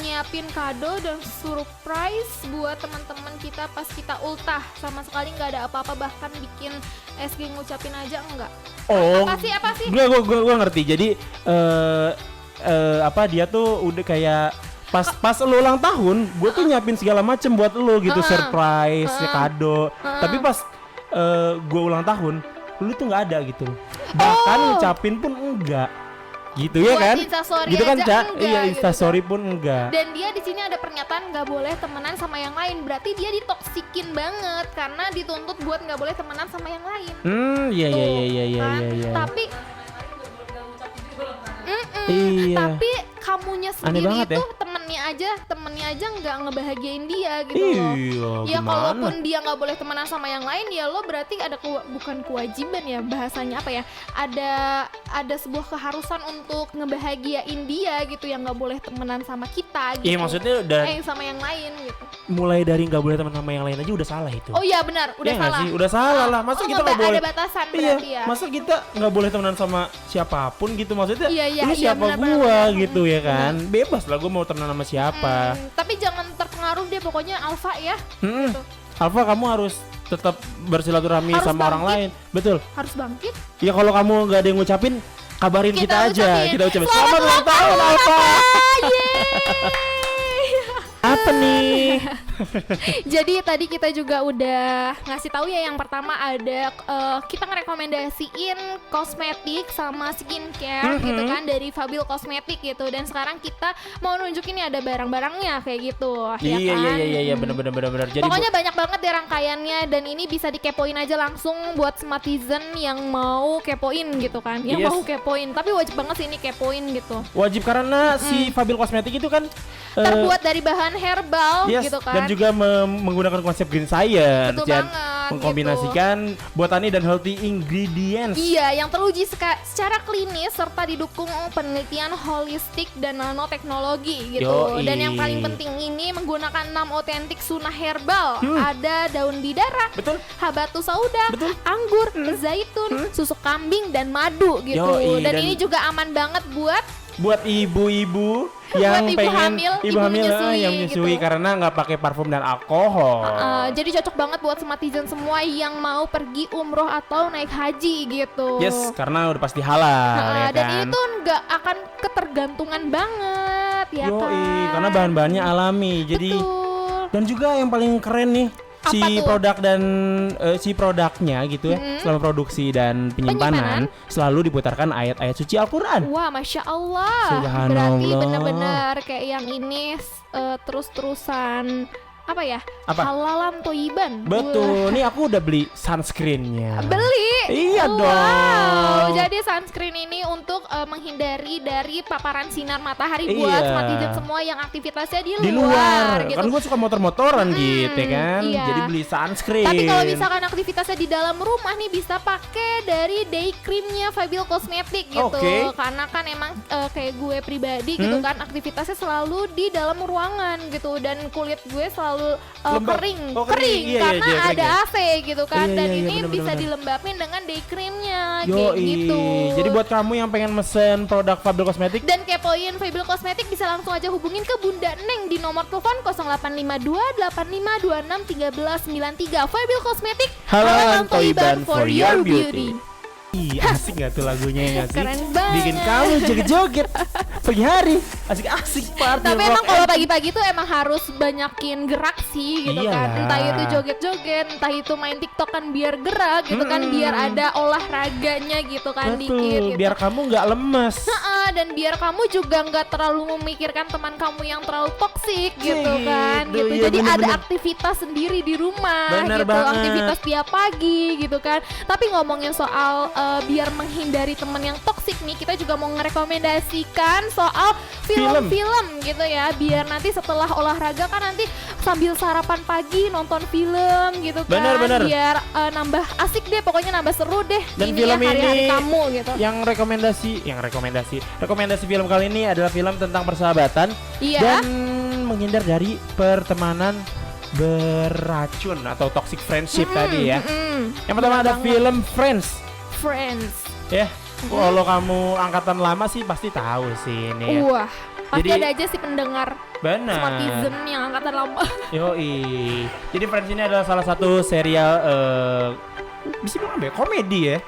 nyiapin kado dan surprise buat teman-teman kita pas kita ultah. Sama sekali nggak ada apa-apa, bahkan bikin SG ngucapin aja enggak. Oh, Apa sih? Gua ngerti. Jadi apa dia tuh udah kayak pas lo ulang tahun, gue tuh nyiapin segala macem buat lo gitu, surprise, kado. Tapi pas gue ulang tahun, lu tuh nggak ada gitu. Bahkan ngucapin pun enggak. Gitu ya Buat kan? Instastory Gitu kan, aja Ca? enggak, Iya, gitu Instastory kan. pun enggak. Dan dia di sini ada pernyataan nggak boleh temenan sama yang lain. Berarti dia ditoksikin banget karena dituntut buat nggak boleh temenan sama yang lain. Iya. Kan? Tapi Iya. tapi kamunya Aneh sendiri banget itu ya. temennya aja nggak ngebahagiain dia gitu loh. Iya, Ya gimana? kalaupun dia nggak boleh temenan sama yang lain, ya lo berarti ada bukan kewajiban ya, bahasanya apa ya? Ada sebuah keharusan untuk ngebahagiain dia gitu, yang nggak boleh temenan sama kita gitu. Iya, maksudnya udah sama yang lain gitu. mulai dari nggak boleh teman sama yang lain aja udah salah itu. Oh iya benar, udah Iya nggak salah. sih? Udah salah lah. Masa kita nggak boleh? Ada batasan Iya, berarti ya. masa kita nggak boleh temenan sama siapapun gitu, maksudnya? Iya, lu siapa benar, gua benar. gitu ya kan? Bebas lah gua mau temenan sama siapa. Tapi jangan terpengaruh deh, pokoknya alfa ya. Mm-mm. Gitu. Alfa, kamu harus tetap bersilaturahmi Harus sama orang bangkit. lain. Betul. Harus bangkit. Ya kalau kamu nggak ada yang ngucapin, kabarin kita aja. ucapin. Kita ucapin Selamat selamat ulang tahun Alfa. Yeay. Apa nih? Jadi tadi kita juga udah ngasih tahu ya, yang pertama ada kita ngerekomendasiin kosmetik sama skincare gitu kan dari Fabil Kosmetik gitu, dan sekarang kita mau nunjukin nih ada barang-barangnya kayak gitu ya Iya kan. iya benar. Jadi Pokoknya banyak banget deh rangkaiannya, dan ini bisa dikepoin aja langsung buat Smartizen yang mau kepoin gitu kan, yang Yes. mau kepoin. Tapi wajib banget sih ini kepoin gitu. wajib karena si Fabil Kosmetik itu kan Terbuat dari bahan herbal yes, gitu kan. dan juga menggunakan konsep green science Betul dan banget, mengkombinasikan botani dan healthy ingredients. Iya, yang teruji secara klinis serta didukung penelitian holistik dan nanoteknologi gitu. Yoi. Dan yang paling penting ini menggunakan 6 otentik sunnah herbal. Ada daun bidara, Betul. habatus sauda, Betul. anggur, zaitun, susu kambing dan madu gitu. Yoi, dan dan ini juga aman banget Buat ibu-ibu yang ibu pengen hamil, ibu ibu hamil menyusui yang menyusui gitu. karena nggak pakai parfum dan alkohol. jadi cocok banget buat Smartizen semua yang mau pergi umroh atau naik haji gitu. Yes, karena udah pasti halal ya Dan kan. ini tuh nggak akan ketergantungan banget ya Yoi, kan. karena bahan-bahannya alami. Jadi Betul. dan juga yang paling keren nih Apa si tuh? produk dan si produknya gitu ya, selama produksi dan penyimpanan selalu diputarkan ayat-ayat suci Al-Qur'an. Wah, Masya Allah. Subhanallah. Berarti benar-benar kayak yang ini terus-terusan apa ya? Apa? Halalan toiban. Betul. Nih aku udah beli sunscreennya. Beli. Iya Wow. dong. Jadi sunscreen ini untuk menghindari dari paparan sinar matahari Iya. buat smatizen semua yang aktivitasnya di Di luar. gitu. Kan gue suka motor-motoran gitu ya kan. iya. Jadi beli sunscreen. Tapi kalau misalkan aktivitasnya di dalam rumah nih bisa pakai dari day creamnya Fabio Cosmetic gitu. Oke. Karena kan emang kayak gue pribadi gitu kan aktivitasnya selalu di dalam ruangan gitu dan kulit gue selalu Lembab. kering, Oh, kering. Iya, karena iya, kering ada ya. AC gitu kan Iya, dan iya, iya, ini bener, bisa bener. dilembabin dengan day creamnya kayak Yoi. gitu. Jadi buat kamu yang pengen mesen produk Fabio Cosmetic, dan kepoin Fabio Cosmetic bisa langsung aja hubungin ke Bunda Neng di nomor telepon 0852 8526 1393. Fabio Cosmetic, halalan toiban for your beauty. Ih, asik gak tuh lagunya ya gak sih? Keren banget. Bikin kamu joget-joget pagi hari. Asik-asik party Tapi rock emang kalau and- pagi-pagi tuh emang harus banyakin gerak sih gitu kan. Iyalah. Entah itu joget-joget, entah itu main TikTok kan biar gerak gitu kan, biar ada olahraganya gitu kan Betul, dikit gitu. biar kamu gak lemes. Dan biar kamu juga nggak terlalu memikirkan teman kamu yang terlalu toksik gitu Gitu, kan gitu. iya, Jadi ada bener-bener. aktivitas sendiri di rumah Bener gitu, banget. aktivitas tiap pagi gitu kan. Tapi ngomongin soal biar menghindari teman yang toksik nih, kita juga mau ngerekomendasikan soal film-film gitu ya. Biar nanti setelah olahraga kan nanti sambil sarapan pagi nonton film gitu kan. Bener-bener. Biar nambah asik deh, pokoknya nambah seru deh. Dan ini film ya, hari-hari ini kamu gitu. Yang rekomendasi film kali ini adalah film tentang persahabatan Iya. dan menghindar dari pertemanan beracun atau toxic friendship tadi ya. Yang pertama Bener ada banget. film Friends Friends. ya. Kalau kamu angkatan lama sih pasti tahu sih ini ya. Wah, pasti Jadi- ada aja sih pendengar Benar. Smartizen yang angkatan lama. Yoi. Jadi Friends ini adalah salah satu serial bisa bilang apa ya? Komedi ya.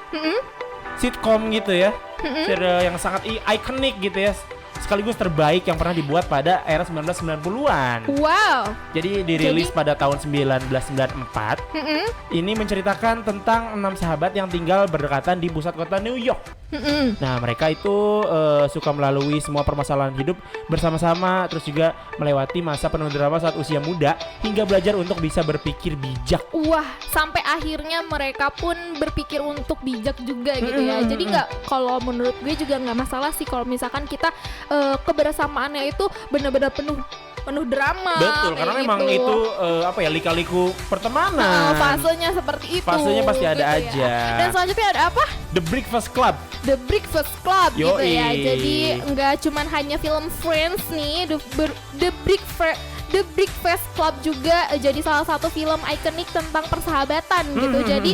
Sitcom gitu ya. Serial yang sangat ikonik gitu ya. Sekaligus terbaik yang pernah dibuat pada era 1990-an. Wow. Jadi dirilis pada tahun 1994. Ini menceritakan tentang 6 sahabat yang tinggal berdekatan di pusat kota New York. Nah, mereka itu suka melalui semua permasalahan hidup bersama-sama, terus juga melewati masa penuh drama saat usia muda hingga belajar untuk bisa berpikir bijak. Wah, sampai akhirnya mereka pun berpikir untuk bijak juga gitu ya. Jadi nggak, kalau menurut gue juga nggak masalah sih kalau misalkan kita kebersamaannya itu benar-benar penuh drama. Betul, karena kayak memang gitu. itu lika-liku pertemanan. Fasenya seperti itu. Fasenya pasti ada gitu aja. ya. Dan selanjutnya ada apa? The Breakfast Club. The Breakfast Club gitu ya. Yoi. Jadi nggak cuman hanya film Friends nih, The Breakfast Club juga jadi salah satu film ikonik tentang persahabatan gitu. Jadi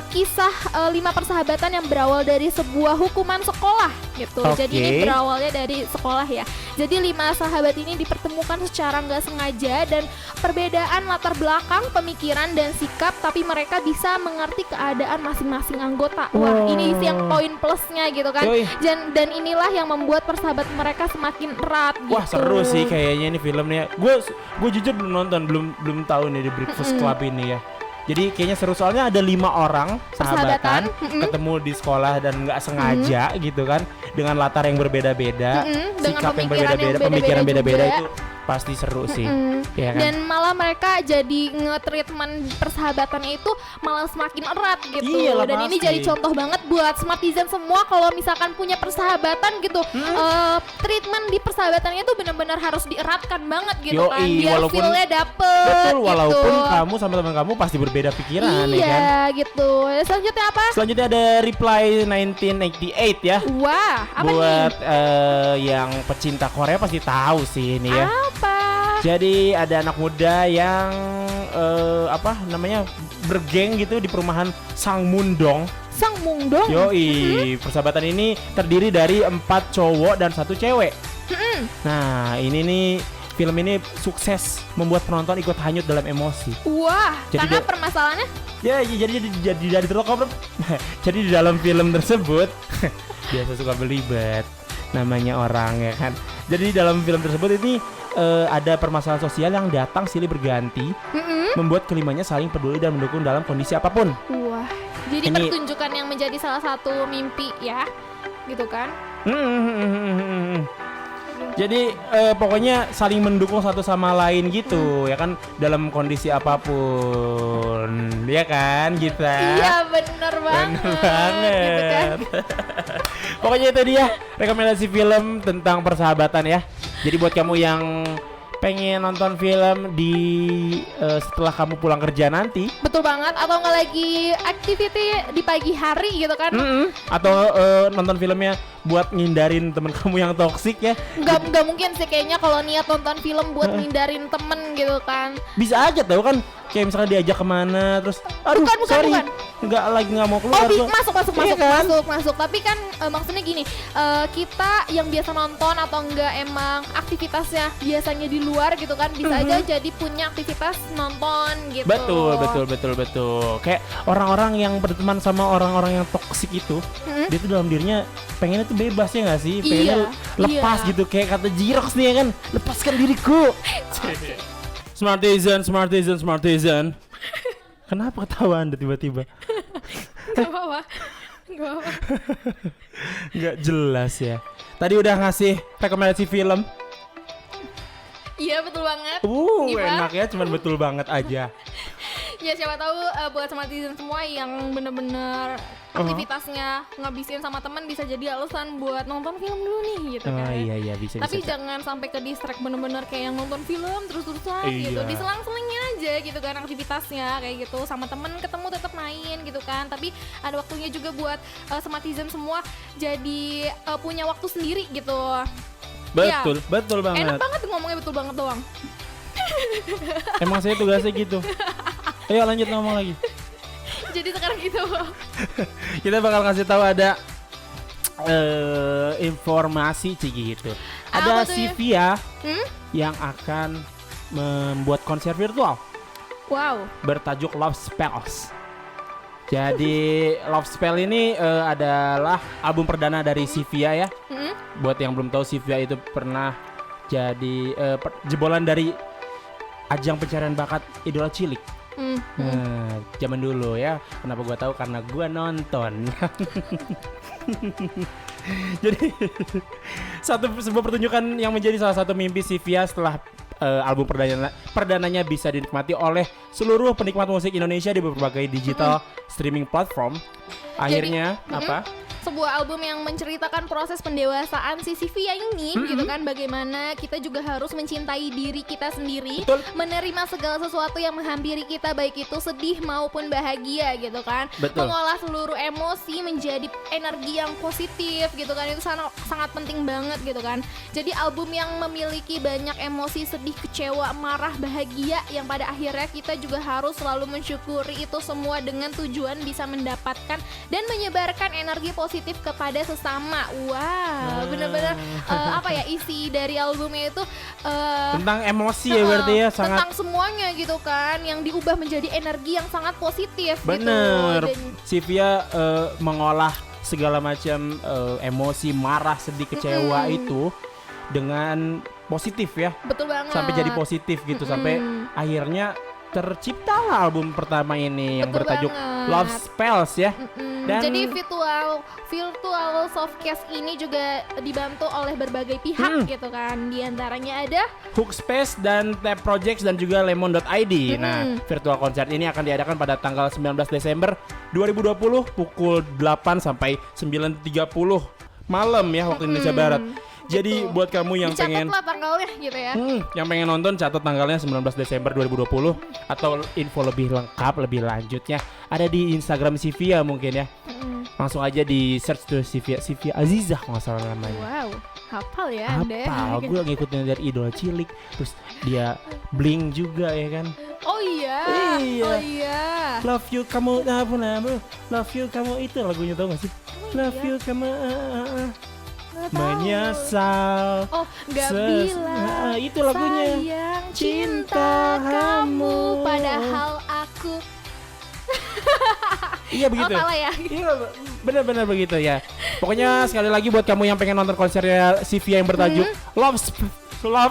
kisah 5 persahabatan yang berawal dari sebuah hukuman sekolah gitu. Oke. Jadi ini berawalnya dari sekolah ya. Jadi 5 sahabat ini dipertemukan secara nggak sengaja dan perbedaan latar belakang, pemikiran dan sikap, tapi mereka bisa mengerti keadaan masing-masing anggota. Wah, Wow. ini sih yang poin plusnya gitu kan. Yoi. Dan inilah yang membuat persahabatan mereka semakin erat gitu. Wah, seru sih kayaknya ini filmnya. Gue jujur belum nonton, belum tahu nih The Breakfast Club ini ya. Jadi kayaknya seru, soalnya ada 5 orang sahabatan ketemu di sekolah dan nggak sengaja gitu kan, dengan latar yang berbeda-beda, Dengan sikap yang pemikiran berbeda-beda, yang pemikiran beda-beda beda-beda juga. itu pasti seru sih. Ya kan? Dan malah mereka jadi nge-treatment persahabatannya itu malah semakin erat gitu. Iyalah, Dan ini pasti. jadi contoh banget buat Smartizen semua kalau misalkan punya persahabatan gitu. Treatment di persahabatannya itu benar-benar harus dieratkan banget gitu kan. Yoi, Biar walaupun- feel-nya dapet Betul, walaupun gitu. kamu sama teman kamu pasti berbeda pikiran ya kan. Iya gitu. Selanjutnya apa? Selanjutnya ada Reply 1988 ya. Wah, apa Buat nih? yang pecinta Korea pasti tahu sih ini ya. Apa? Jadi ada anak muda yang bergeng gitu di perumahan Sangmundong. Sang Mungdong. Yoi, persahabatan ini terdiri dari 4 cowok dan 1 cewek. Nah, ini nih film ini sukses membuat penonton ikut hanyut dalam emosi. Wah, Jadi karena dia- permasalahannya Jadi terlokap. Jadi di dalam film tersebut biasa suka belibet namanya orang ya kan. Jadi di dalam film tersebut ini ada permasalahan sosial yang datang silih berganti, membuat kelimanya saling peduli dan mendukung dalam kondisi apapun. wah, jadi Ini- pertunjukan yang menjadi salah satu mimpi ya, gitu kan? Jadi pokoknya saling mendukung satu sama lain gitu ya kan dalam kondisi apapun ya kan kita. Iya bener banget. Bener banget. Gitu kan. Pokoknya itu dia rekomendasi film tentang persahabatan ya. Jadi buat kamu yang pengen nonton film di setelah kamu pulang kerja nanti, Betul banget. Atau nggak lagi activity di pagi hari gitu kan? atau nonton filmnya buat ngindarin temen kamu yang toksik ya. Nggak mungkin sih kayaknya kalau niat nonton film buat ngindarin temen gitu kan. Bisa aja tahu kan kayak misalnya diajak kemana terus aduh Bukan, sorry bukan. nggak mau Oh, keluar gua. Iya kan? masuk. Tapi kan maksudnya gini, kita yang biasa nonton atau enggak emang aktivitasnya biasanya di luar gitu kan, bisa aja jadi punya aktivitas nonton gitu. Betul. Kayak orang-orang yang berteman sama orang-orang yang toksik itu, dia tuh dalam dirinya pengennya tuh bebas ya nggak sih? Pengennya lepas iya. gitu kayak kata Jirox nih ya kan, lepaskan diriku. Smartizen. Kenapa ketawa Anda tiba-tiba? Gak apa-apa. Nggak jelas ya. Tadi udah ngasih rekomendasi film. Iya betul banget. Enak Gimana? ya, cuman betul banget aja. Ya siapa tahu buat Smartizen semua yang bener-bener aktivitasnya ngabisin sama teman bisa jadi alasan buat nonton film dulu nih gitu kan. Iya bisa. Tapi jangan sampai ke distract bener-bener kayak yang nonton film terus-terusan gitu. Iya. Diselang-selingin aja gitu kan aktivitasnya kayak gitu. Sama temen ketemu tetap main gitu kan. Tapi ada waktunya juga buat Smartizen semua jadi punya waktu sendiri gitu. Betul banget. Enak banget ngomongnya betul banget doang. Emang saya tugasnya gitu. Ayo lanjut ngomong lagi. Jadi sekarang gitu. Kita bakal kasih tahu ada informasi Cigi gitu. Ada Apa tuh ya? Sivia yang akan membuat konser virtual Wow. bertajuk Love Spells. Jadi Love Spell ini adalah album perdana dari Sivia ya. Buat yang belum tahu, Sivia itu pernah jadi jebolan dari ajang pencarian bakat Idola Cilik. Nah, zaman dulu ya. Kenapa gua tahu? Karena gua nonton. Jadi sebuah pertunjukan yang menjadi salah satu mimpi Sivia setelah album perdananya bisa dinikmati oleh seluruh penikmat musik Indonesia di berbagai digital streaming platform. Akhirnya apa? Sebuah album yang menceritakan proses pendewasaan si Sivia ini gitu kan, bagaimana kita juga harus mencintai diri kita sendiri. Betul. Menerima segala sesuatu yang menghampiri kita, baik itu sedih maupun bahagia gitu kan. Betul. Mengolah seluruh emosi menjadi energi yang positif gitu kan, itu sangat penting banget gitu kan. Jadi album yang memiliki banyak emosi sedih, kecewa, marah, bahagia, yang pada akhirnya kita juga harus selalu mensyukuri itu semua dengan tujuan bisa mendapatkan dan menyebarkan energi positif kepada sesama. Wow, bener-bener apa ya, isi dari albumnya itu Tentang emosi ya berarti ya, sangat tentang semuanya gitu kan, yang diubah menjadi energi yang sangat positif bener. gitu. Dan Sivia mengolah segala macam emosi marah, sedih, kecewa itu dengan positif ya. betul banget. Sampai jadi positif gitu, sampai akhirnya terciptalah album pertama ini yang Betul bertajuk banget. Love Spells ya. Dan jadi virtual softcast ini juga dibantu oleh berbagai pihak gitu kan. Di antaranya ada Hookspace dan Tab Projects dan juga Lemon.id. Nah, virtual konser ini akan diadakan pada tanggal 19 Desember 2020 pukul 8 sampai 9.30 malam ya waktu Indonesia Barat. Jadi Betul. buat kamu yang dicatat pengen lah tanggalnya gitu ya. yang pengen nonton, catat tanggalnya 19 Desember 2020. Atau info lebih lengkap, lebih lanjutnya ada di Instagram Sivia mungkin ya. Langsung aja di search tuh Sivia Azizah kalau nggak salah namanya. Wow, hafal ya Anda. Apa? Gue ngikutin dari Idola Cilik. Terus dia bling juga ya kan. Oh iya. Iya. Oh iya. Love you kamu Love you kamu itu lagunya tau gak sih? Love you kamu Nggak tahu. menyesal. Oh, nggak bilang itu lagunya. sayang cinta kamu padahal aku. Iya begitu. Oh, salah ya. Iya benar-benar begitu ya. Pokoknya sekali lagi buat kamu yang pengen nonton konsernya Sivia yang bertajuk Love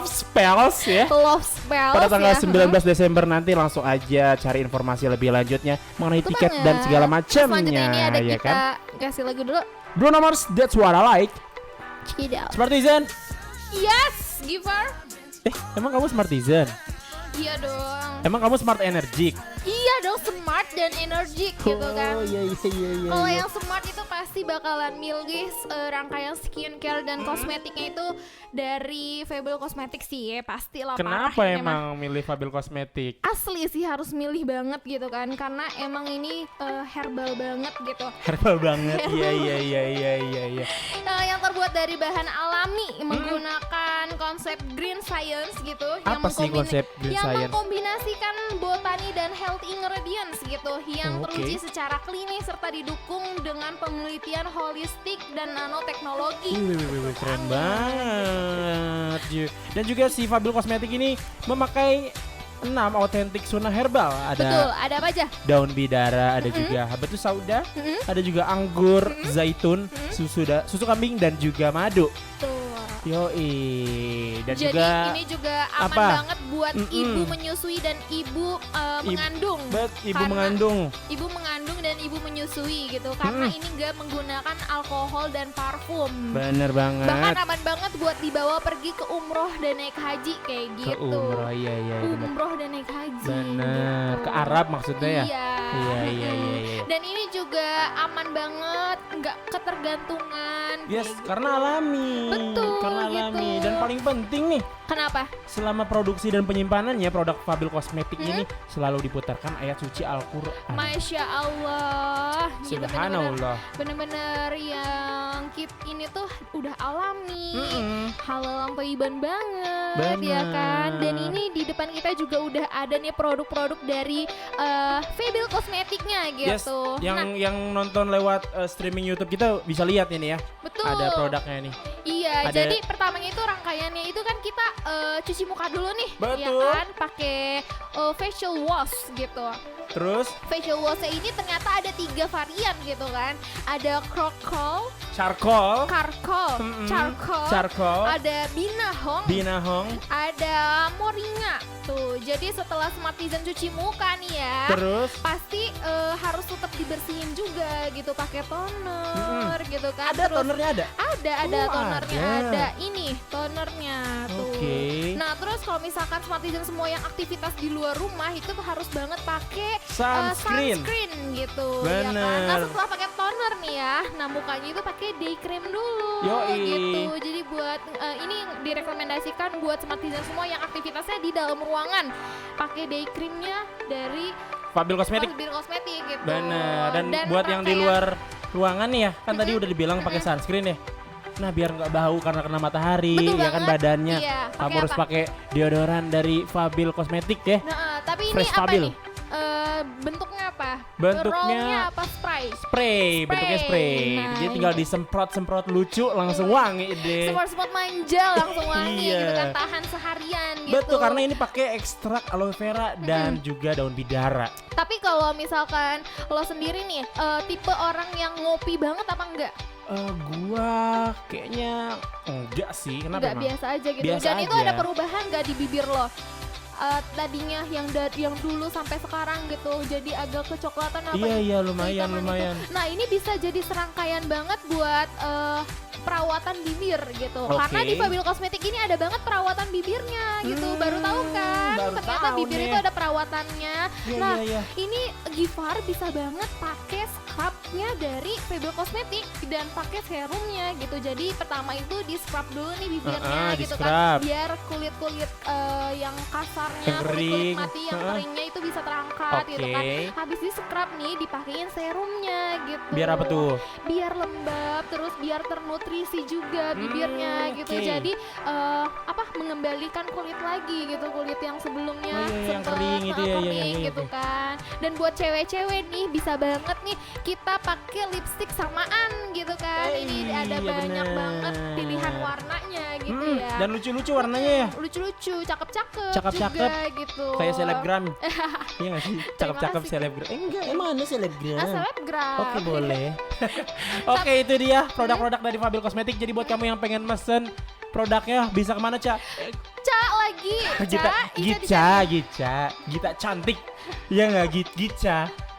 Spells ya. Love Spells Pada tanggal ya. 19 Desember nanti langsung aja cari informasi lebih lanjutnya mengenai Betul tiket banget. dan segala Selanjutnya macamnya ini ada ya kita kan. kasih lagu dulu. Bruno Mars, That's What I Like. Check it out. Smartizen, Yes, Giver. Emang kamu Smartisan? Iya dong. Emang kamu Smart Energik? Iya dong, smart dan energik gitu kan. Oh iya. Kalau yang smart itu pasti bakalan milih rangkaian skincare dan kosmetiknya itu dari Fable Cosmetics sih ya, pasti lah. Kenapa parah ini mah. emang milih Fable Cosmetic? Asli sih harus milih banget gitu kan, karena emang ini herbal banget gitu. Herbal banget. Iya. Yang terbuat dari bahan alami, menggunakan konsep green science gitu. Apa sih konsep green yang science? mengkombinasikan botani dan health ingredients gitu, yang Oke. teruji secara klinis serta didukung dengan penelitian holistik dan nanoteknologi. Wih, keren banget. Dan juga si Fable Cosmetic ini memakai 6 otentik sunnah herbal. Betul, Ada ada apa aja? daun bidara, ada juga habatus sauda, ada juga anggur, zaitun, susu kambing dan juga madu. Tuh. Yoi. Dan Jadi juga ini juga aman apa? banget buat ibu menyusui dan ibu mengandung. ibu Karena mengandung. Ibu mengandung dan ibu menyusui gitu, karena ini nggak menggunakan alkohol dan parfum. Bener banget. Bahkan aman banget buat dibawa pergi ke umroh dan naik haji kayak Ke gitu. umroh, iya bener. Umroh dan naik haji. Bener. gitu. Ke Arab maksudnya ya? Iya. Iya. Dan ini juga aman banget, nggak ketergantungan. Yes, kayak karena gitu. alami. Betul, Karena alami. gitu. Dan paling penting nih, Kenapa? selama produksi dan penyimpanannya produk Fable Cosmetic ini selalu diputarkan ayat suci Al-Qur'an. Masya Allah. Gitu, Subhanallah. bener-bener yang kit ini tuh udah alami, halal thayyiban banget. Bener. Ya kan. Dan ini di depan kita juga udah ada nih produk-produk dari Fable Cosmeticnya Yes, gitu. yang nonton lewat streaming YouTube kita bisa lihat ini ya. Betul. Ada produknya nih. Iya, Ada- jadi pertamanya itu rangkaiannya itu kan kita cuci muka dulu nih, ya Betul. kan, pakai facial wash gitu. Terus Facial washnya ini ternyata ada 3 varian gitu kan. Ada charcoal, charcoal, ada binahong, binahong, ada moringa. Tuh, jadi setelah Smartisan cuci muka nih ya, terus pasti harus tetap dibersihin juga gitu, pakai toner gitu kan. ada Terus tonernya ada. ada Oh, tonernya, ada. ada ini tonernya tuh. Oke. Nah, terus kalau misalkan Smartisan semua yang aktivitas di luar rumah itu harus banget pakai Sunscreen. sunscreen gitu, ya kan. Bener. Nah, setelah pakai toner nih ya, nah mukanya itu pakai day cream dulu Yoi. gitu. Jadi buat ini direkomendasikan buat Smartisan semua yang aktivitasnya di dalam ruangan, pakai day creamnya dari Fable Cosmetic. Fable Cosmetic gitu. Bener. Dan buat yang di rangkaian- luar ruangan nih ya, kan tadi udah dibilang pakai sunscreen ya. Nah, biar nggak bau karena kena matahari, Betul ya kan banget. badannya. Iya, Kamu pakai harus apa? pakai deodoran dari Fable Cosmetic ya. Nah, tapi ini Fresh apa Fable. nih? Bentuknya apa? Bentuknya Rollnya apa spray? Bentuknya spray. Nah, Jadi tinggal ini. disemprot-semprot lucu langsung wangi deh. Spot-spot manja langsung wangi Iya. gitu kan, tahan seharian gitu. Betul, karena ini pakai ekstrak aloe vera dan juga daun bidara. Tapi kalau misalkan lo sendiri nih, tipe orang yang ngopi banget apa enggak? Gua kayaknya enggak sih, kenapa Enggak, emang? biasa aja gitu. Biasa Dan itu aja. ada perubahan enggak di bibir lo? Tadinya yang dulu sampai sekarang gitu jadi agak kecoklatan apa Iya, lumayan, kehitaman lumayan. itu. Nah, ini bisa jadi serangkaian banget buat perawatan bibir gitu. Oke. Karena di Fable Cosmetic ini ada banget perawatan bibirnya gitu. Baru tahu kan? baru Ternyata tahu bibir nih. itu ada perawatannya. Iya, Nah, iya. ini Gifar bisa banget pakai scrubnya dari Fable Cosmetic dan pakai serumnya gitu. Jadi pertama itu di scrub dulu nih bibirnya gitu di-scrub. kan, biar kulit-kulit yang kasarnya, Yang kulit-kulit kering. mati yang Heeh. keringnya itu bisa terangkat gitu kan. Oke. Habis di scrub nih dipakein serumnya gitu. Biar apa tuh? Biar lembab, terus biar ternutrisi juga bibirnya gitu. oke. Jadi mengembalikan kulit lagi gitu, kulit yang sebelumnya Oh, iya, yang sempet, kering itu ya, kering iya, iya, gitu iya. kan. Dan buat cewek-cewek nih bisa banget nih kita pakai lipstick samaan gitu kan. Ini ada iya, banyak bener. banget pilihan warnanya gitu ya. Dan lucu-lucu warnanya ya. Lucu-lucu, cakep-cakep Cakep-cakep. juga gitu. Kayak selebgram. Iya gak sih? Cakep-cakep kasih. selebgram. Enggak, emang ada selebgram. Nah, selebgram. Oke, boleh. Oke, itu dia produk-produk dari Fable Cosmetic. Jadi buat kamu yang pengen mesen produknya bisa kemana, Ca? Ca lagi. Gita cantik. Iya nggak, Gica?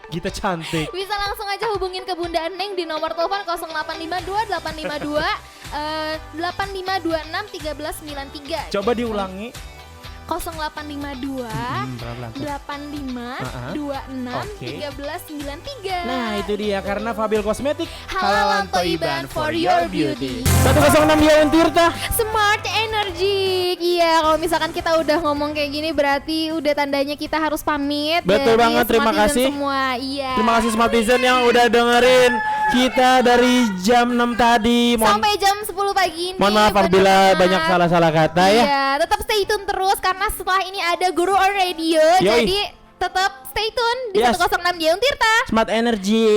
Gita cantik. Bisa langsung aja hubungin ke Bunda Eneng di nomor telepon 0852 852 8526 1393. Coba diulangi. 0852 Pelan-pelan. 85 26 Oke. 1393. Nah, itu dia karena Fabil Kosmetik Halalan Toiban for your beauty. 106 Yayan Tirta. Smart Energy. Iya, kalau misalkan kita udah ngomong kayak gini berarti udah tandanya kita harus pamit. Betul dari banget, terima Smartizen kasih. semua. Iya. Terima kasih Smartizen yang udah dengerin kita dari jam 6 tadi. Sampai jam 10 pagi ini. Mohon maaf apabila banyak salah-salah kata ya. Iya, tetap stay tune terus karena setelah ini ada Guru on Radio. Yoi. Jadi tetap stay tune di Yes. 106 Jaung Tirta. Smart Energy.